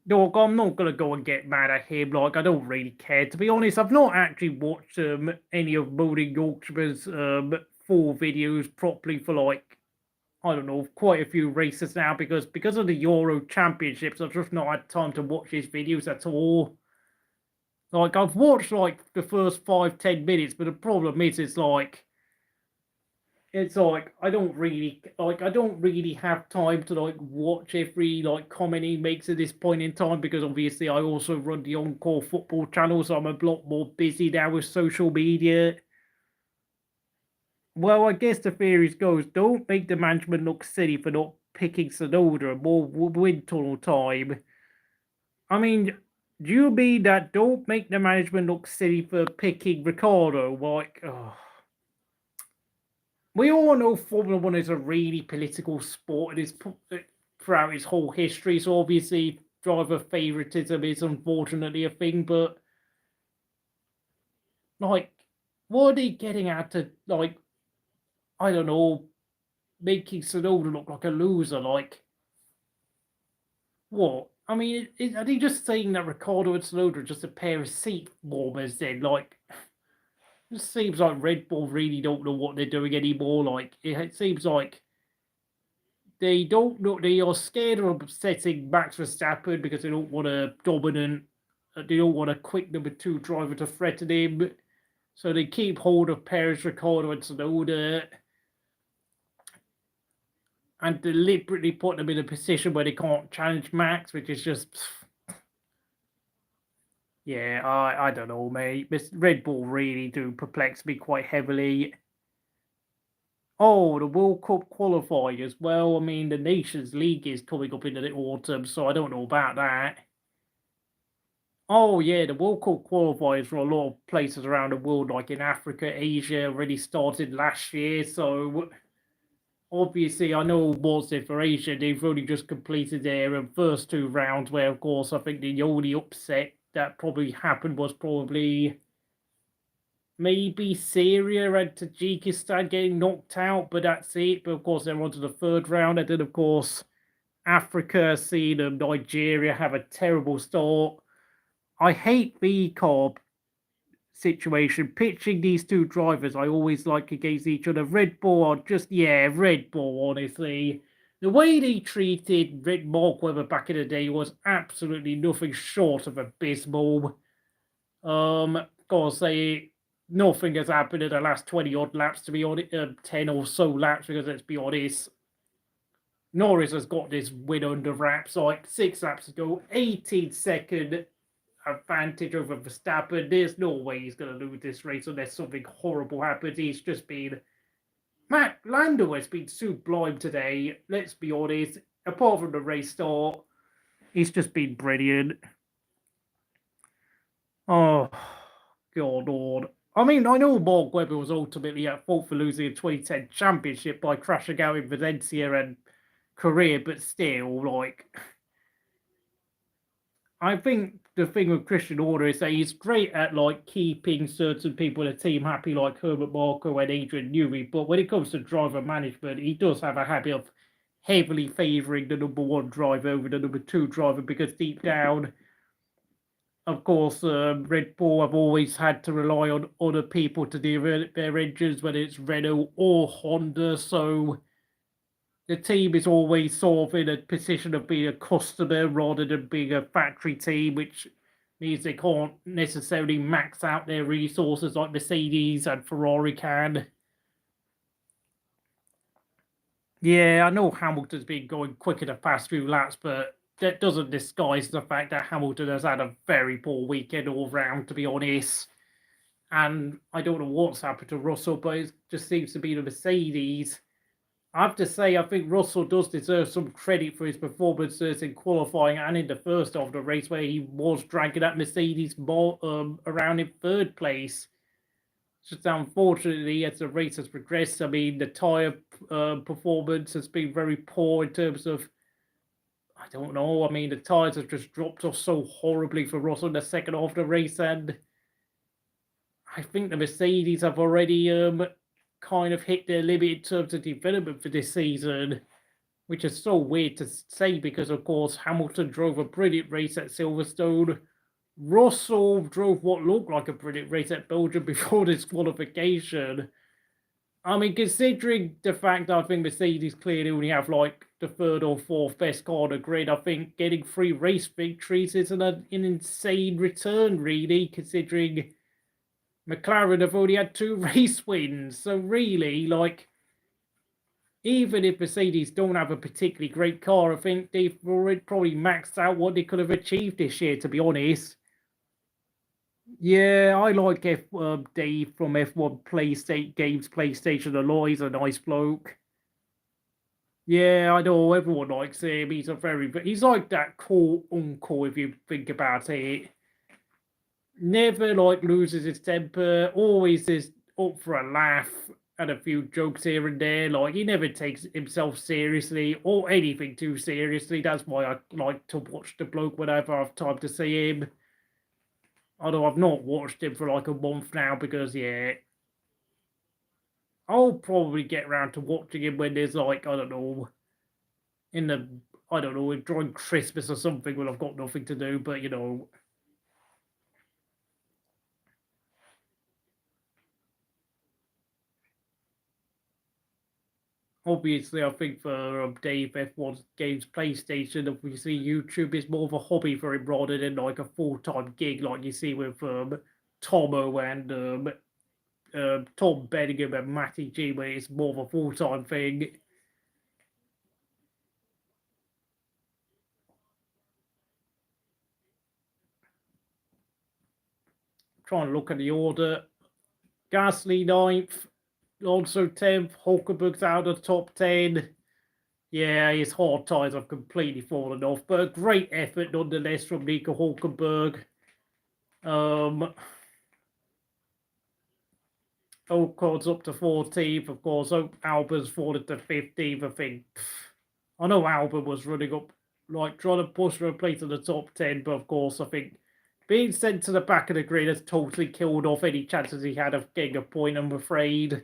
Look, I'm not going to go and get mad at him. Like, I don't really care. To be honest, I've not actually watched any of Moaning Yorkshire's full videos properly for, like, I don't know, quite a few races now because of the Euro Championships. I've just not had time to watch his videos at all. Like, I've watched, like, the first 5-10 minutes, but the problem is, it's like I don't really have time to like watch every like comment he makes at this point in time because obviously I also run the Encore Football channel, so I'm a lot more busy now with social media. Well, I guess the theories goes, don't make the management look silly for not picking Tsunoda and more wind tunnel time. I mean, do you mean that don't make the management look silly for picking Ricciardo? Like, oh. We all know Formula One is a really political sport and throughout its whole history. So obviously, driver favoritism is unfortunately a thing. But like, what are they getting at to like? I don't know, making Tsunoda look like a loser. Like, what? I mean, are they just saying that Ricciardo and Tsunoda are just a pair of seat warmers? Then, like, it seems like Red Bull really don't know what they're doing anymore. Like, it seems like they don't know. They are scared of upsetting Max Verstappen because they don't want a dominant. They don't want a quick number 2 driver to threaten him. So they keep hold of Perez, Ricciardo, and Tsunoda, and deliberately put them in a position where they can't challenge Max, which is just. Yeah, I don't know, mate. This Red Bull really do perplex me quite heavily. Oh, the World Cup qualifying as well. I mean, the Nations League is coming up in the autumn, so I don't know about that. Oh, yeah, the World Cup qualifiers for a lot of places around the world, like in Africa, Asia, already started last year. So, obviously, I know what's it for Asia. They've only just completed their first 2 rounds, where, of course, I think the only upset that probably happened was probably maybe Syria and Tajikistan getting knocked out, but that's it. But of course, they're on to the 3rd round. And then, of course, Africa, seen Nigeria have a terrible start. I hate the carb situation. Pitching these 2 drivers, I always like against each other. Red Bull are just, Red Bull, honestly. The way they treated Mark Webber back in the day was absolutely nothing short of abysmal. Of course, nothing has happened in the last 20 odd laps, to be honest, 10 or so laps, because let's be honest, Norris has got this win under wraps, like 6 laps ago, 18-second advantage over Verstappen. There's no way he's going to lose this race unless something horrible happens. He's just been. Matt Lando has been sublime today, let's be honest. Apart from the race start, he's just been brilliant. Oh, God, Lord. I mean, I know Mark Webber was ultimately at fault for losing the 2010 championship by crashing out in Valencia and Korea, but still, like, I think the thing with Christian Horner is that he's great at like keeping certain people in the team happy, like Herbert Marco and Adrian Newey. But when it comes to driver management, he does have a habit of heavily favouring the number 1 driver over the number 2 driver because deep down, of course, Red Bull have always had to rely on other people to develop their engines, whether it's Renault or Honda. So the team is always sort of in a position of being a customer rather than being a factory team, which means they can't necessarily max out their resources like Mercedes and Ferrari can. Yeah, I know Hamilton's been going quicker the past few laps, but that doesn't disguise the fact that Hamilton has had a very poor weekend all round, to be honest. And I don't know what's happened to Russell, but it just seems to be the Mercedes. I have to say, I think Russell does deserve some credit for his performances in qualifying and in the first half of the race, where he was dragging that Mercedes around in third place. Just unfortunately, as the race has progressed, I mean, the tyre performance has been very poor in terms of, I don't know, I mean, the tyres have just dropped off so horribly for Russell in the second half of the race, and I think the Mercedes have already kind of hit their limit in terms of development for this season, which is so weird to say because, of course, Hamilton drove a brilliant race at Silverstone. Russell drove what looked like a brilliant race at Belgium before this qualification. I mean, considering the fact that I think Mercedes clearly only have like the third or fourth best car on the grid, I think getting 3 race victories is an insane return, really, considering McLaren have only had 2 race wins. So really, like, even if Mercedes don't have a particularly great car, I think they've already probably maxed out what they could have achieved this year, to be honest. Yeah, I like Dave from F1 Games PlayStation a lot. He's a nice bloke. Yeah, I know everyone likes him. He's like that cool uncle, if you think about it. Never like loses his temper. Always is up for a laugh and a few jokes here and there. Like, he never takes himself seriously or anything too seriously. That's why I like to watch the bloke whenever I have time to see him. Although I've not watched him for like a month now because, yeah, I'll probably get around to watching him when there's like, I don't know, during Christmas or something when I've got nothing to do, but, you know. Obviously, I think for Dave F1 Games PlayStation, obviously YouTube is more of a hobby for him rather than like a full-time gig like you see with Tomo and Tom Benningham and Matty G, where it's more of a full-time thing. Trying to look at the order. Gasly 9th, Alonso 10th, Hulkenberg's out of the top 10. Yeah, his hard tyres have completely fallen off, but a great effort nonetheless from Nico Hulkenberg. Ocon's up to 14th, of course. Albon's fallen to 15th, I think. I know Albon was running up, like, trying to push for a place in the top 10, but of course, I think being sent to the back of the grid has totally killed off any chances he had of getting a point, I'm afraid.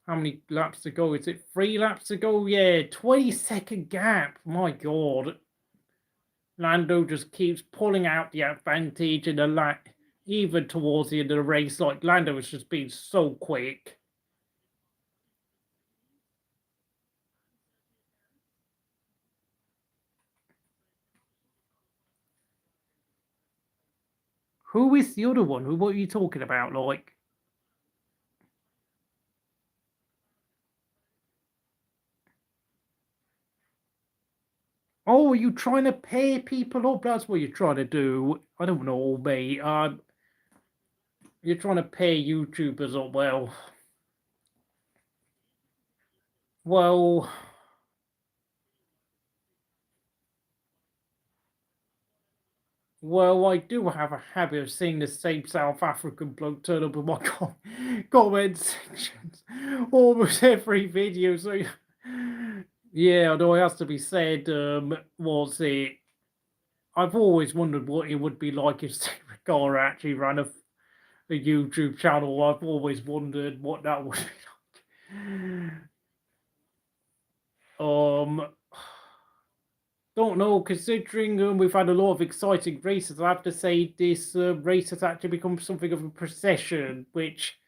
How many laps to go? Is it 3 laps to go? Yeah, 20-second gap. My God. Lando just keeps pulling out the advantage in the lap, even towards the end of the race. Like, Lando has just been so quick. Who is the other one? What are you talking about? Like, oh, are you trying to pair people up? That's what you're trying to do. I don't know, mate. You're trying to pair YouTubers up. Well, I do have a habit of seeing the same South African bloke turn up in my comment sections almost every video. So, yeah, although it has to be said, I've always wondered what it would be like if Steve Ricciardo actually ran a YouTube channel. I've always wondered what that would be like. Don't know, considering we've had a lot of exciting races, I have to say this race has actually become something of a procession, which,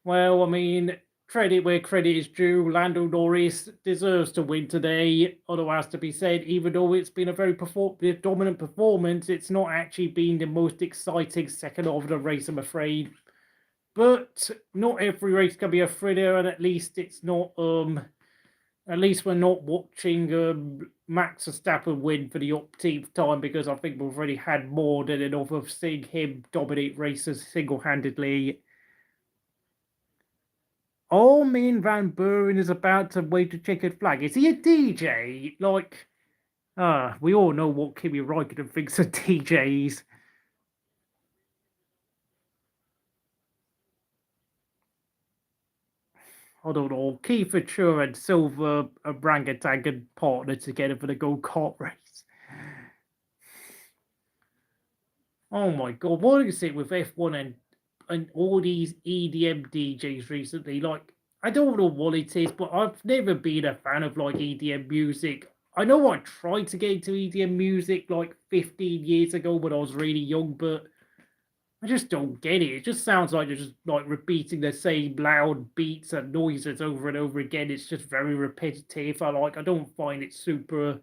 well, I mean, credit where credit is due. Lando Norris deserves to win today, although it has to be said, even though it's been a very dominant performance, it's not actually been the most exciting second half of the race, I'm afraid. but not every race can be a thriller, and at least it's not at least we're not watching Max Verstappen win for the upteenth time, because I think we've already had more than enough of seeing him dominate races single-handedly. Oh, Min Van Buren is about to wave a checkered flag. Is he a DJ? Like, we all know what Kimi Räikkönen thinks of DJs. I don't know. Keith Chur and Silver Orangutan and partner together for the go-kart race. Oh my god, what is it with F1 and all these EDM DJs recently? Like, I don't know what it is, but I've never been a fan of like EDM music. I know I tried to get into EDM music like 15 years ago when I was really young, but I just don't get it. It just sounds like you're just like repeating the same loud beats and noises over and over again. It's just very repetitive. I don't find it super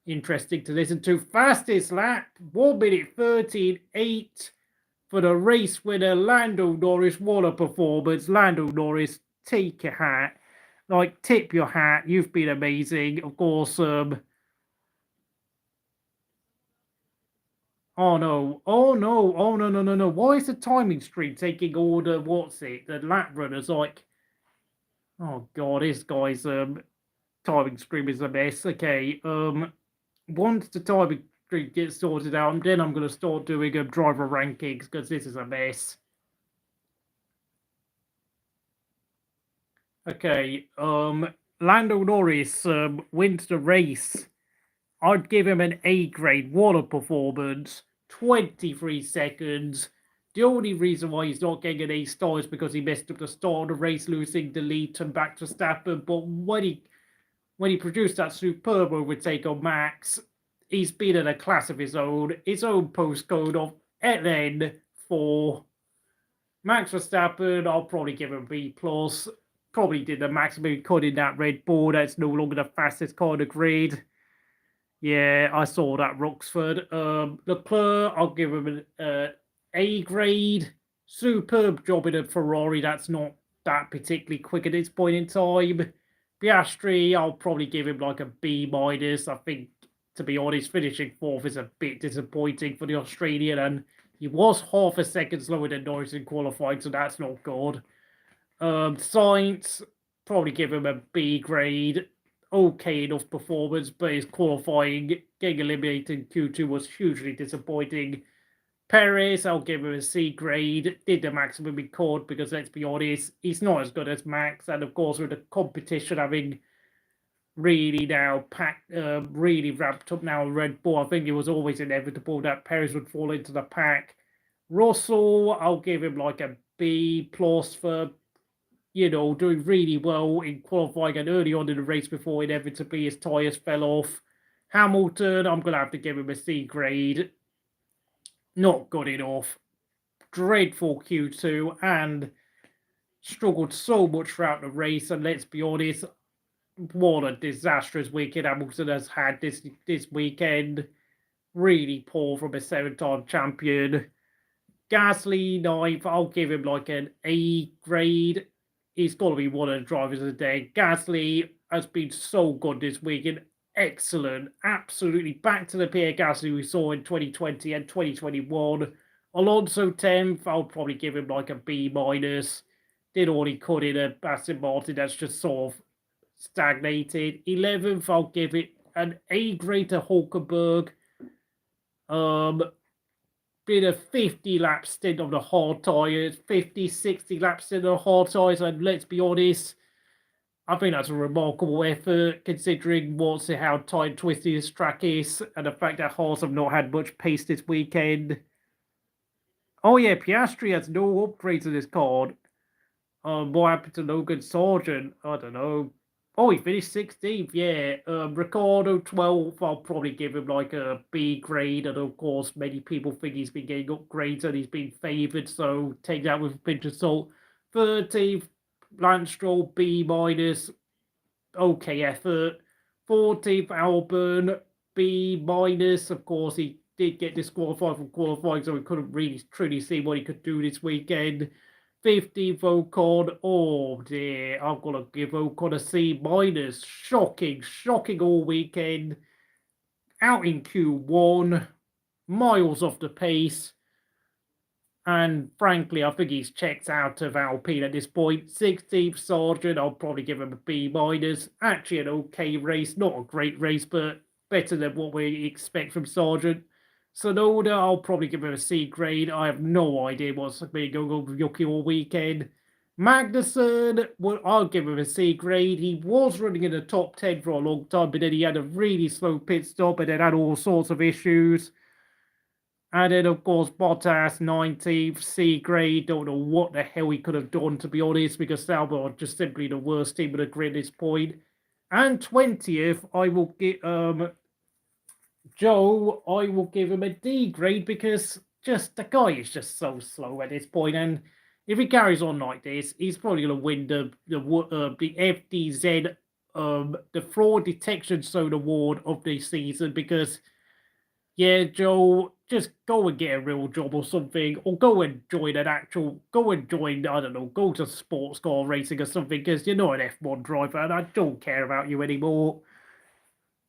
interesting to listen to. Fastest lap, 1 minute 13.8 for the race winner, Lando Norris. What a performance. Lando Norris, take your hat. Like, tip your hat. You've been amazing. Of course, oh no. Oh no. Oh no, no, no, no. Why is the timing screen taking all the, the lap runners? Like, oh god, this guy's timing screen is a mess. Okay, once the timing screen gets sorted out, then I'm going to start doing driver rankings, because this is a mess. Okay, Lando Norris wins the race. I'd give him an A grade. What a performance. 23 seconds. The only reason why he's not getting an A star is because he messed up the start of the race, losing the lead to Max Verstappen. But when he produced that superb overtake on Max, he's been in a class of his own postcode of LN for Max Verstappen. I'll probably give him a B+. Probably did the maximum he could in that Red Bull. That's no longer the fastest car in the grid. Yeah, I saw that, Roxford. Leclerc, I'll give him an A grade. Superb job in a Ferrari. That's not that particularly quick at this point in time. Piastri, I'll probably give him like a B-. I think, to be honest, finishing fourth is a bit disappointing for the Australian, and he was half a second slower than Norris in qualifying, so that's not good. Sainz, probably give him a B grade. Okay enough performance, but his qualifying, getting eliminated in Q2 was hugely disappointing. Perez, I'll give him a C grade. Did the maximum he could, because let's be honest, he's not as good as Max. And of course, with the competition having really now really ramped up now in Red Bull, I think it was always inevitable that Perez would fall into the pack. Russell, I'll give him like a B+ for, you know, doing really well in qualifying and early on in the race before inevitably his tyres fell off. Hamilton, I'm going to have to give him a C grade. Not good enough. Dreadful Q2 and struggled so much throughout the race. And let's be honest, what a disastrous weekend Hamilton has had this weekend. Really poor from a 7-time champion. Gasly, 9th. I'll give him like an A grade. He's got to be one of the drivers of the day. Gasly has been so good this weekend. Excellent. Absolutely back to the Pierre Gasly we saw in 2020 and 2021. Alonso, 10th. I'll probably give him like a B-. Did all he could in a Aston Martin that's just sort of stagnated. 11th. I'll give it an A grade to Hulkenberg. Been a 50-lap stint on the hard tyres, 50, 60 laps in the hard tyres, and let's be honest, I think that's a remarkable effort considering how tight and twisty this track is, and the fact that Haas have not had much pace this weekend. Oh yeah, Piastri has no upgrades in his card. What happened to Logan Sargeant? I don't know. Oh, he finished 16th, yeah. Ricciardo, 12th. I'll probably give him like a B grade. And of course, many people think he's been getting upgrades and he's been favoured. So take that with a pinch of salt. 13th, Stroll, B-. Okay effort. 14th, Albon, B-. Of course, he did get disqualified from qualifying, so we couldn't really truly see what he could do this weekend. 15th Ocon. Oh dear, I'm gonna give Ocon a C-. Shocking all weekend. Out in Q1, miles off the pace. And frankly, I think he's checked out of Alpine at this point. 16th Sargeant, I'll probably give him a B-. Actually an okay race, not a great race, but better than what we expect from Sargeant. Tsunoda, I'll probably give him a C grade. I have no idea what's been going on with Yuki all weekend. Magnussen, well, I'll give him a C grade. He was running in the top 10 for a long time, but then he had a really slow pit stop and then had all sorts of issues. And then, of course, Bottas, 19th, C grade. Don't know what the hell he could have done, to be honest, because Alba are just simply the worst team of the grid at this point. And 20th, I will give Zhou, I will give him a D grade because just the guy is just so slow at this point. And if he carries on like this, he's probably going to win the FDZ, the Fraud Detection Zone Award of the season because, yeah, Joe, just go and get a real job or something, or go and join I don't know, go to sports car racing or something, because you're not an F1 driver, and I don't care about you anymore.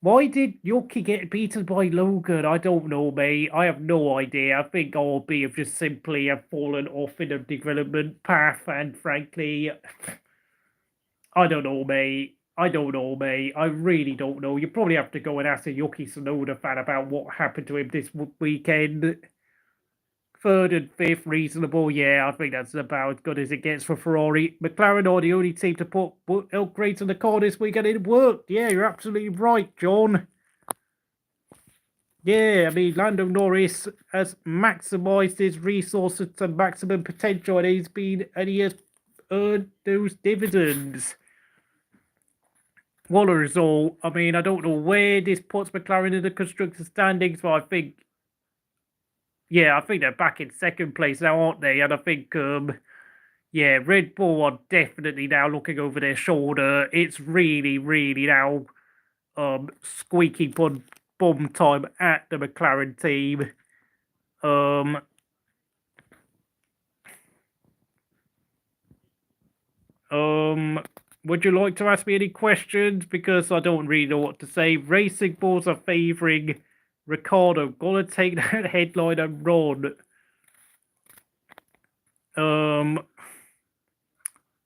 Why did Yuki get beaten by Logan? I don't know, mate. I have no idea. I think RB have just simply fallen off in a development path, and frankly, I don't know, mate. I really don't know. You probably have to go and ask a Yuki Tsunoda fan about what happened to him this weekend. 3rd and 5th, reasonable. Yeah, I think that's about as good as it gets for Ferrari. McLaren are the only team to put upgrades on the car this weekend. It worked. Yeah, you're absolutely right, John. Yeah, I mean, Lando Norris has maximised his resources to maximum potential, and he has earned those dividends. What a result. I mean, I don't know where this puts McLaren in the constructor standings, but I think they're back in 2nd place now, aren't they? And I think, Red Bull are definitely now looking over their shoulder. It's really, really now squeaking bum time at the McLaren team. Would you like to ask me any questions? Because I don't really know what to say. Racing Bulls are favouring Ricciardo. Gonna take that headline and run.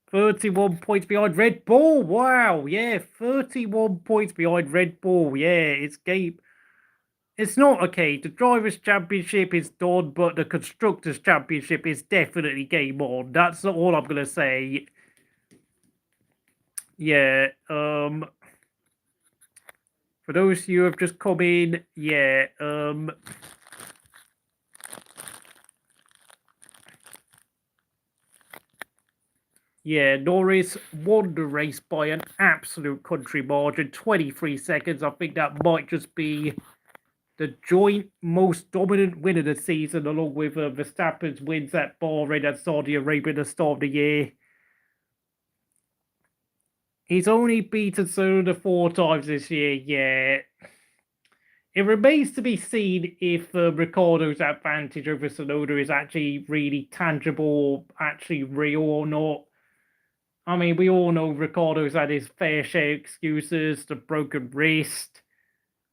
31 points behind Red Bull. Wow, yeah, 31 points behind Red Bull. Yeah, it's game. It's not okay. The Drivers' Championship is done, but the Constructors' Championship is definitely game on. That's all I'm gonna say. Yeah, for those of you who have just come in, yeah, Norris won the race by an absolute country margin, 23 seconds. I think that might just be the joint most dominant win of the season, along with Verstappen's wins at Bahrain and Saudi Arabia at the start of the year. He's only beaten Tsunoda 4 times this year, yeah. It remains to be seen if Ricciardo's advantage over Tsunoda is actually really tangible, actually real or not. I mean, we all know Ricciardo's had his fair share of excuses, the broken wrist,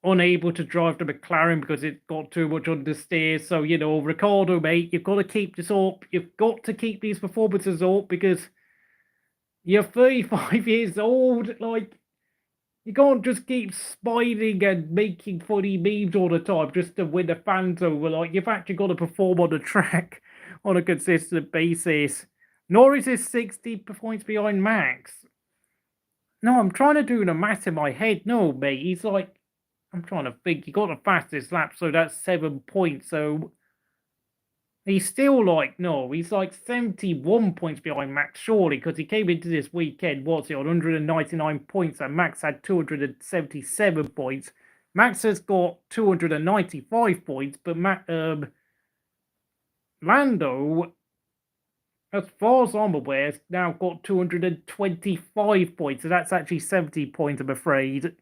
unable to drive the McLaren because it got too much understeer. So, Ricciardo, mate, you've got to keep this up. You've got to keep these performances up because you're 35 years old. Like, you can't just keep smiling and making funny memes all the time just to win the fans over. Like, you've actually got to perform on the track on a consistent basis. Norris is 60 points behind Max. No, I'm trying to do the math in my head. No, mate, he's like, I'm trying to think. He got the fastest lap, so that's 7 points. So he's still like, no, he's like 71 points behind Max, surely, because he came into this weekend, on 199 points, and Max had 277 points. Max has got 295 points, but Lando, as far as I'm aware, has now got 225 points, so that's actually 70 points, I'm afraid.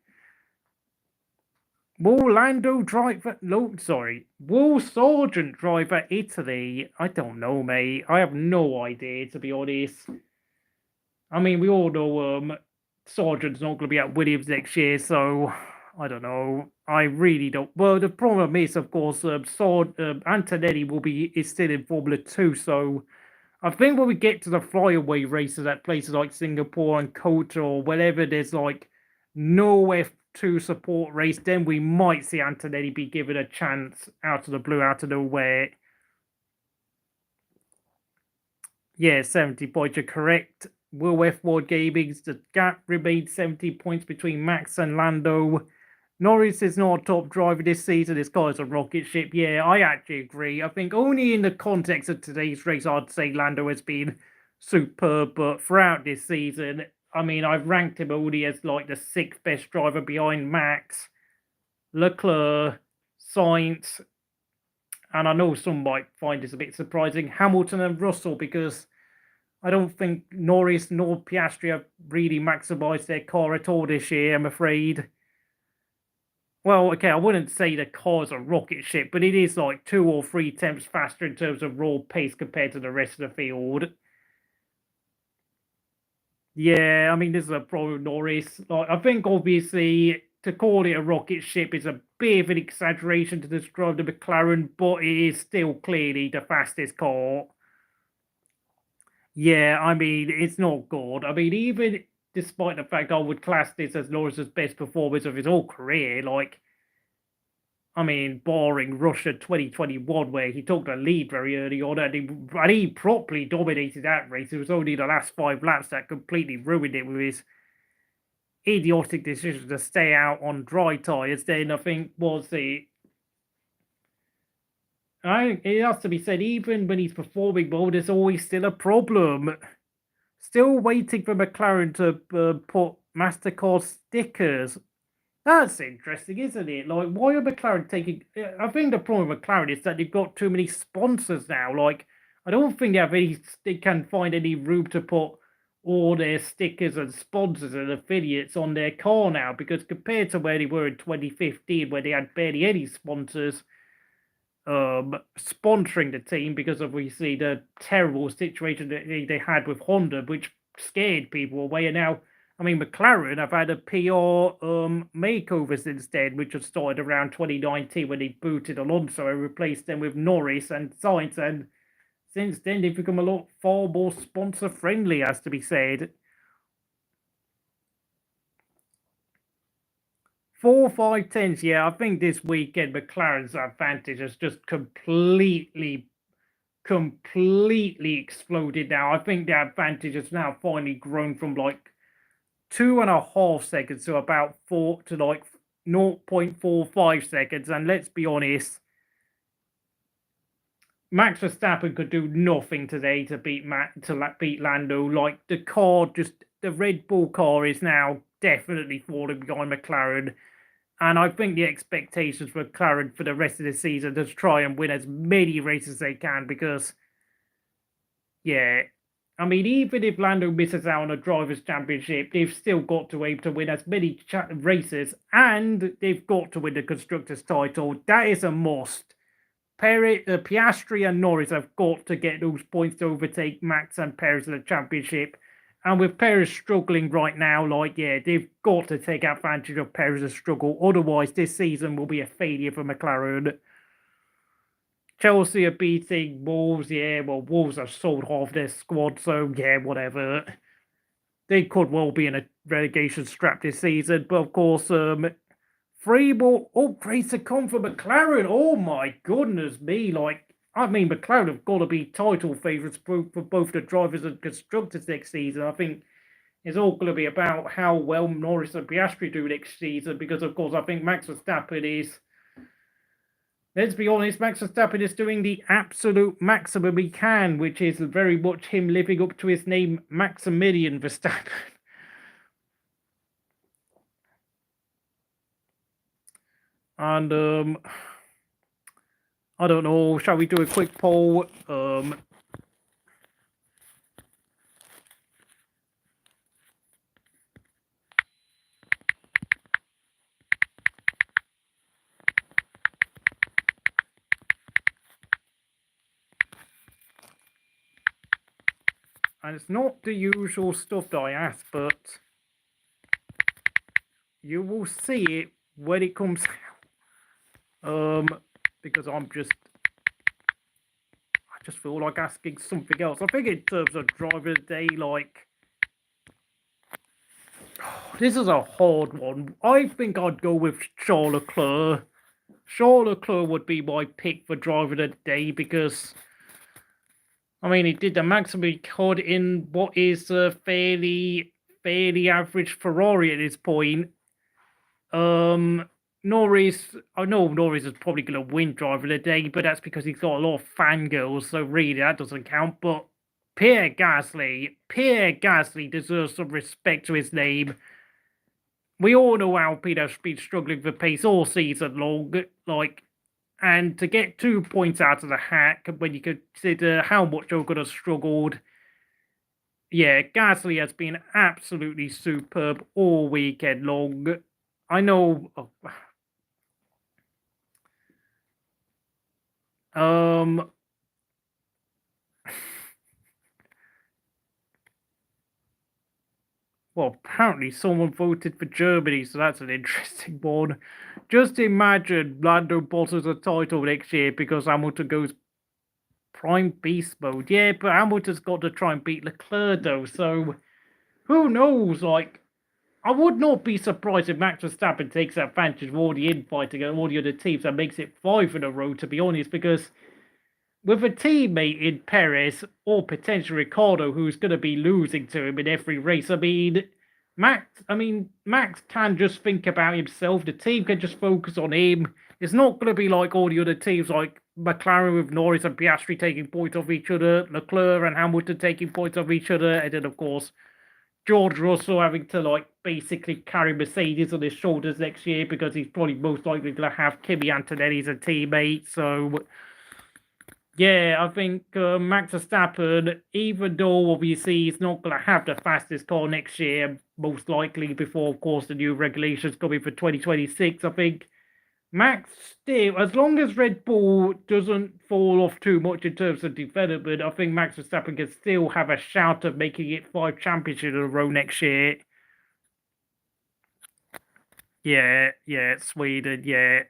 Will Lando driver? No, sorry. Will Sargeant driver Italy? I don't know, mate. I have no idea, to be honest. I mean, we all know Sargent's not going to be at Williams next year, so I don't know. I really don't. Well, the problem is, of course, Antonelli is still in Formula 2, so I think when we get to the flyaway races at places like Singapore and Kota or wherever there's like no F2 support race, then we might see Antonelli be given a chance out of the blue, out of nowhere. Yeah, 70 points, you're correct. Will F1 Gaming's the gap remains 70 points between Max and Lando. Norris is not a top driver this season. This guy's a rocket ship. Yeah, I actually agree. I think only in the context of today's race, I'd say Lando has been superb. But throughout this season, I mean, I've ranked him only as like the 6th best driver behind Max, Leclerc, Sainz, and I know some might find this a bit surprising, Hamilton and Russell, because I don't think Norris nor Piastri have really maximised their car at all this year, I'm afraid. Well, okay, I wouldn't say the car's a rocket ship, but it is like 2 or 3 tenths faster in terms of raw pace compared to the rest of the field. Yeah, I mean, this is a problem with Norris. Like, I think, obviously, to call it a rocket ship is a bit of an exaggeration to describe the McLaren, but it is still clearly the fastest car. Yeah, I mean, it's not good. I mean, even despite the fact I would class this as Norris's best performance of his whole career, like, I mean, barring Russia 2021, where he took the lead very early on, and he properly dominated that race. It was only the last 5 laps that completely ruined it with his idiotic decision to stay out on dry tyres. Then I think it has to be said, even when he's performing well, there's always still a problem. Still waiting for McLaren to put MasterCard stickers. That's interesting, isn't it? Like, why are McLaren taking... I think the problem with McLaren is that they've got too many sponsors now. Like, I don't think they can find any room to put all their stickers and sponsors and affiliates on their car now, because compared to where they were in 2015, where they had barely any sponsors sponsoring the team, because obviously the terrible situation that they had with Honda, which scared people away. And now, I mean, McLaren have had a PR makeover since then, which has started around 2019 when they booted Alonso and replaced them with Norris and Sainz. And since then, they've become a lot far more sponsor friendly, has to be said. 4, 5, 10s, yeah, I think this weekend McLaren's advantage has just completely exploded now. I think the advantage has now finally grown from like 2.5 seconds to about 4 to like 0.45 seconds. And let's be honest, Max Verstappen could do nothing today to beat Lando. Like, the Red Bull car is now definitely falling behind McLaren. And I think the expectations for McLaren for the rest of the season is to try and win as many races as they can, because, yeah, I mean, even if Lando misses out on a Drivers' Championship, they've still got to aim to win as many races, and they've got to win the Constructors' title. That is a must. Perez, Piastri and Norris have got to get those points to overtake Max and Perez in the championship. And with Perez struggling right now, like, yeah, they've got to take advantage of Perez's struggle. Otherwise, this season will be a failure for McLaren. Chelsea are beating Wolves. Yeah, well, Wolves have sold half their squad, so yeah, whatever. They could well be in a relegation strap this season. But of course, 3 more upgrades to come for McLaren. Oh my goodness me. Like, I mean, McLaren have got to be title favourites for both the drivers and constructors next season. I think it's all going to be about how well Norris and Piastri do next season, because, of course, I think Max Verstappen is... Let's be honest, Max Verstappen is doing the absolute maximum he can, which is very much him living up to his name, Maximilian Verstappen. And, I don't know, shall we do a quick poll? And it's not the usual stuff that I ask, but you will see it when it comes out. Because I just feel like asking something else. I think in terms of driver of the day, like, this is a hard one. I think I'd go with Charles Leclerc. Charles Leclerc would be my pick for driver of the day because, I mean, he did the maximum he could in what is a fairly average Ferrari at this point. Norris, I know Norris is probably going to win driver of the day, but that's because he's got a lot of fangirls, so really that doesn't count. But Pierre Gasly deserves some respect to his name. We all know Alpine has been struggling for pace all season long, like, and to get 2 points out of the hat when you consider how much Ocon has struggled. Yeah, Gasly has been absolutely superb all weekend long. I know. Well, apparently someone voted for Germany, so that's an interesting one. Just imagine Lando bottled a title next year because Hamilton goes prime beast mode. Yeah, but Hamilton's got to try and beat Leclerc though, so who knows? Like, I would not be surprised if Max Verstappen takes advantage of all the infighting and all the other teams and makes it 5 in a row, to be honest, because with a teammate in Perez or potentially Ricciardo who's going to be losing to him in every race, Max can just think about himself. The team can just focus on him. It's not going to be like all the other teams, like McLaren with Norris and Piastri taking points off each other, Leclerc and Hamilton taking points off each other, and then, of course, George Russell having to, like, basically carry Mercedes on his shoulders next year because he's probably most likely going to have Kimi Antonelli as a teammate. So, yeah, I think Max Verstappen, even though obviously he's not going to have the fastest car next year, most likely before, of course, the new regulations coming for 2026, I think Max still, as long as Red Bull doesn't fall off too much in terms of development, I think Max Verstappen can still have a shout of making it 5 championships in a row next year. Yeah, Sweden, yeah.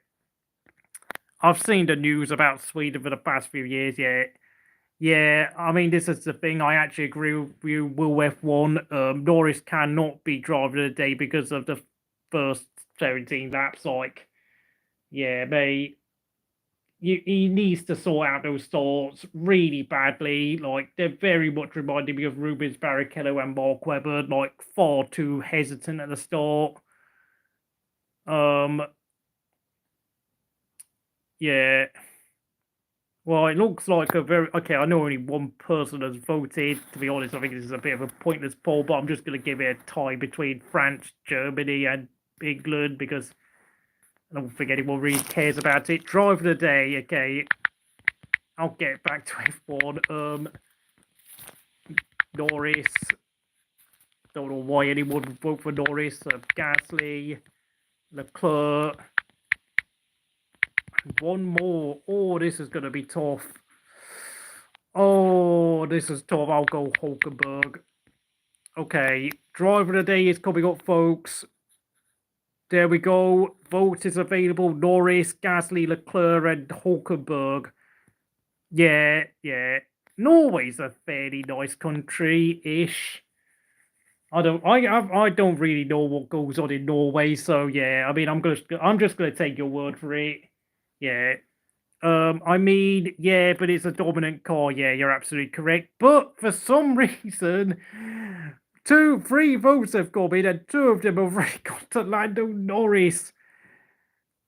I've seen the news about Sweden for the past few years, yeah. Yeah, I mean, this is the thing. I actually agree with you, Will F1. Norris cannot be driver of the day because of the first 17 laps. Like, yeah, mate, he needs to sort out those starts really badly. Like, they're very much reminding me of Rubens Barrichello and Mark Webber, like, far too hesitant at the start. Yeah. Well, it looks like a very... Okay, I know only one person has voted. To be honest, I think this is a bit of a pointless poll, but I'm just going to give it a tie between France, Germany, and England, because I don't think anyone really cares about it. Drive of the day, okay. I'll get back to F1. Norris. Don't know why anyone would vote for Norris. Gasly. Leclerc. One more. Oh, this is going to be tough. Oh, this is tough. I'll go Hulkenberg. Okay, driver of the day is coming up, folks. There we go. Vote is available. Norris, Gasly, Leclerc, and Hulkenberg. Yeah. Norway's a fairly nice country-ish. I don't really know what goes on in Norway, so yeah. I mean, I'm just gonna take your word for it. Yeah. I mean, yeah, but it's a dominant car. Yeah, you're absolutely correct. But for some reason, 3 votes have come in, and 2 of them have already gone to Lando Norris.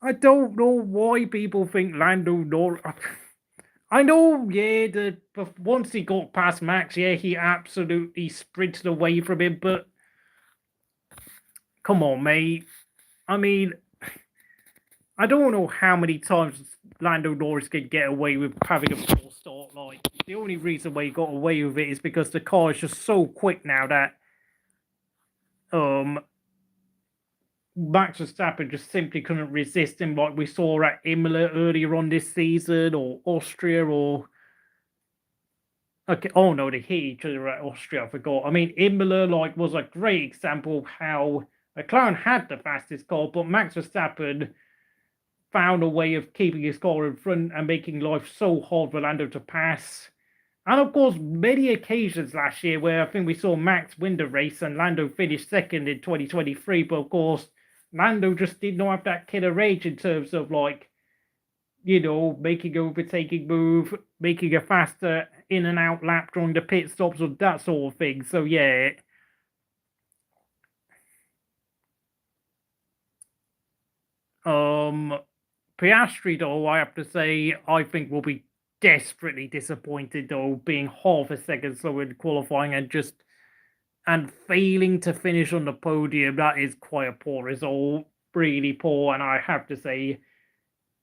I don't know why people think Lando Norris. I know, yeah, once he got past Max, yeah, he absolutely sprinted away from him, but come on, mate. I mean, I don't know how many times Lando Norris can get away with having a poor start. Like, the only reason why he got away with it is because the car is just so quick now that Max Verstappen just simply couldn't resist him, like we saw at Imola earlier on this season, or Austria, or Okay. Oh no, they hit each other at Austria. I forgot. I mean, Imola was a great example of how McLaren had the fastest car, but Max Verstappen found a way of keeping his car in front and making life so hard for Lando to pass. And of course, many occasions last year where I think we saw Max win the race and Lando finished second in 2023. But of course, Lando just did not have that killer edge in terms of making overtaking move, making a faster in and out lap during the pit stops or that sort of thing. So yeah. Piastri though, I have to say, I think will be desperately disappointed though, being half a second slow in qualifying and failing to finish on the podium. That is quite a poor result, really poor. And I have to say,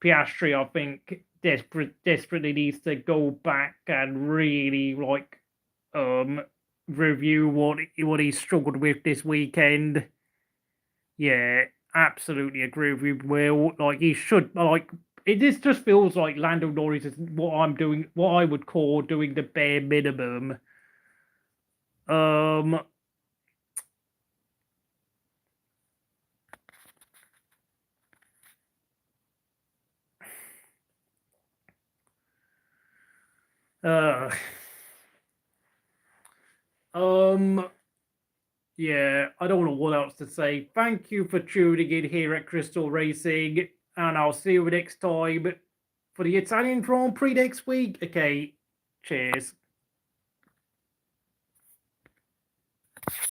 Piastri, I think, desperately needs to go back and really review what he struggled with this weekend. Yeah, absolutely agree with you, Will. He should this just feels like Lando Norris is what I would call doing the bare minimum. Yeah, I don't know what else to say. Thank you for tuning in here at Crystal Racing, and I'll see you next time for the Italian Grand Prix next week. Okay, cheers.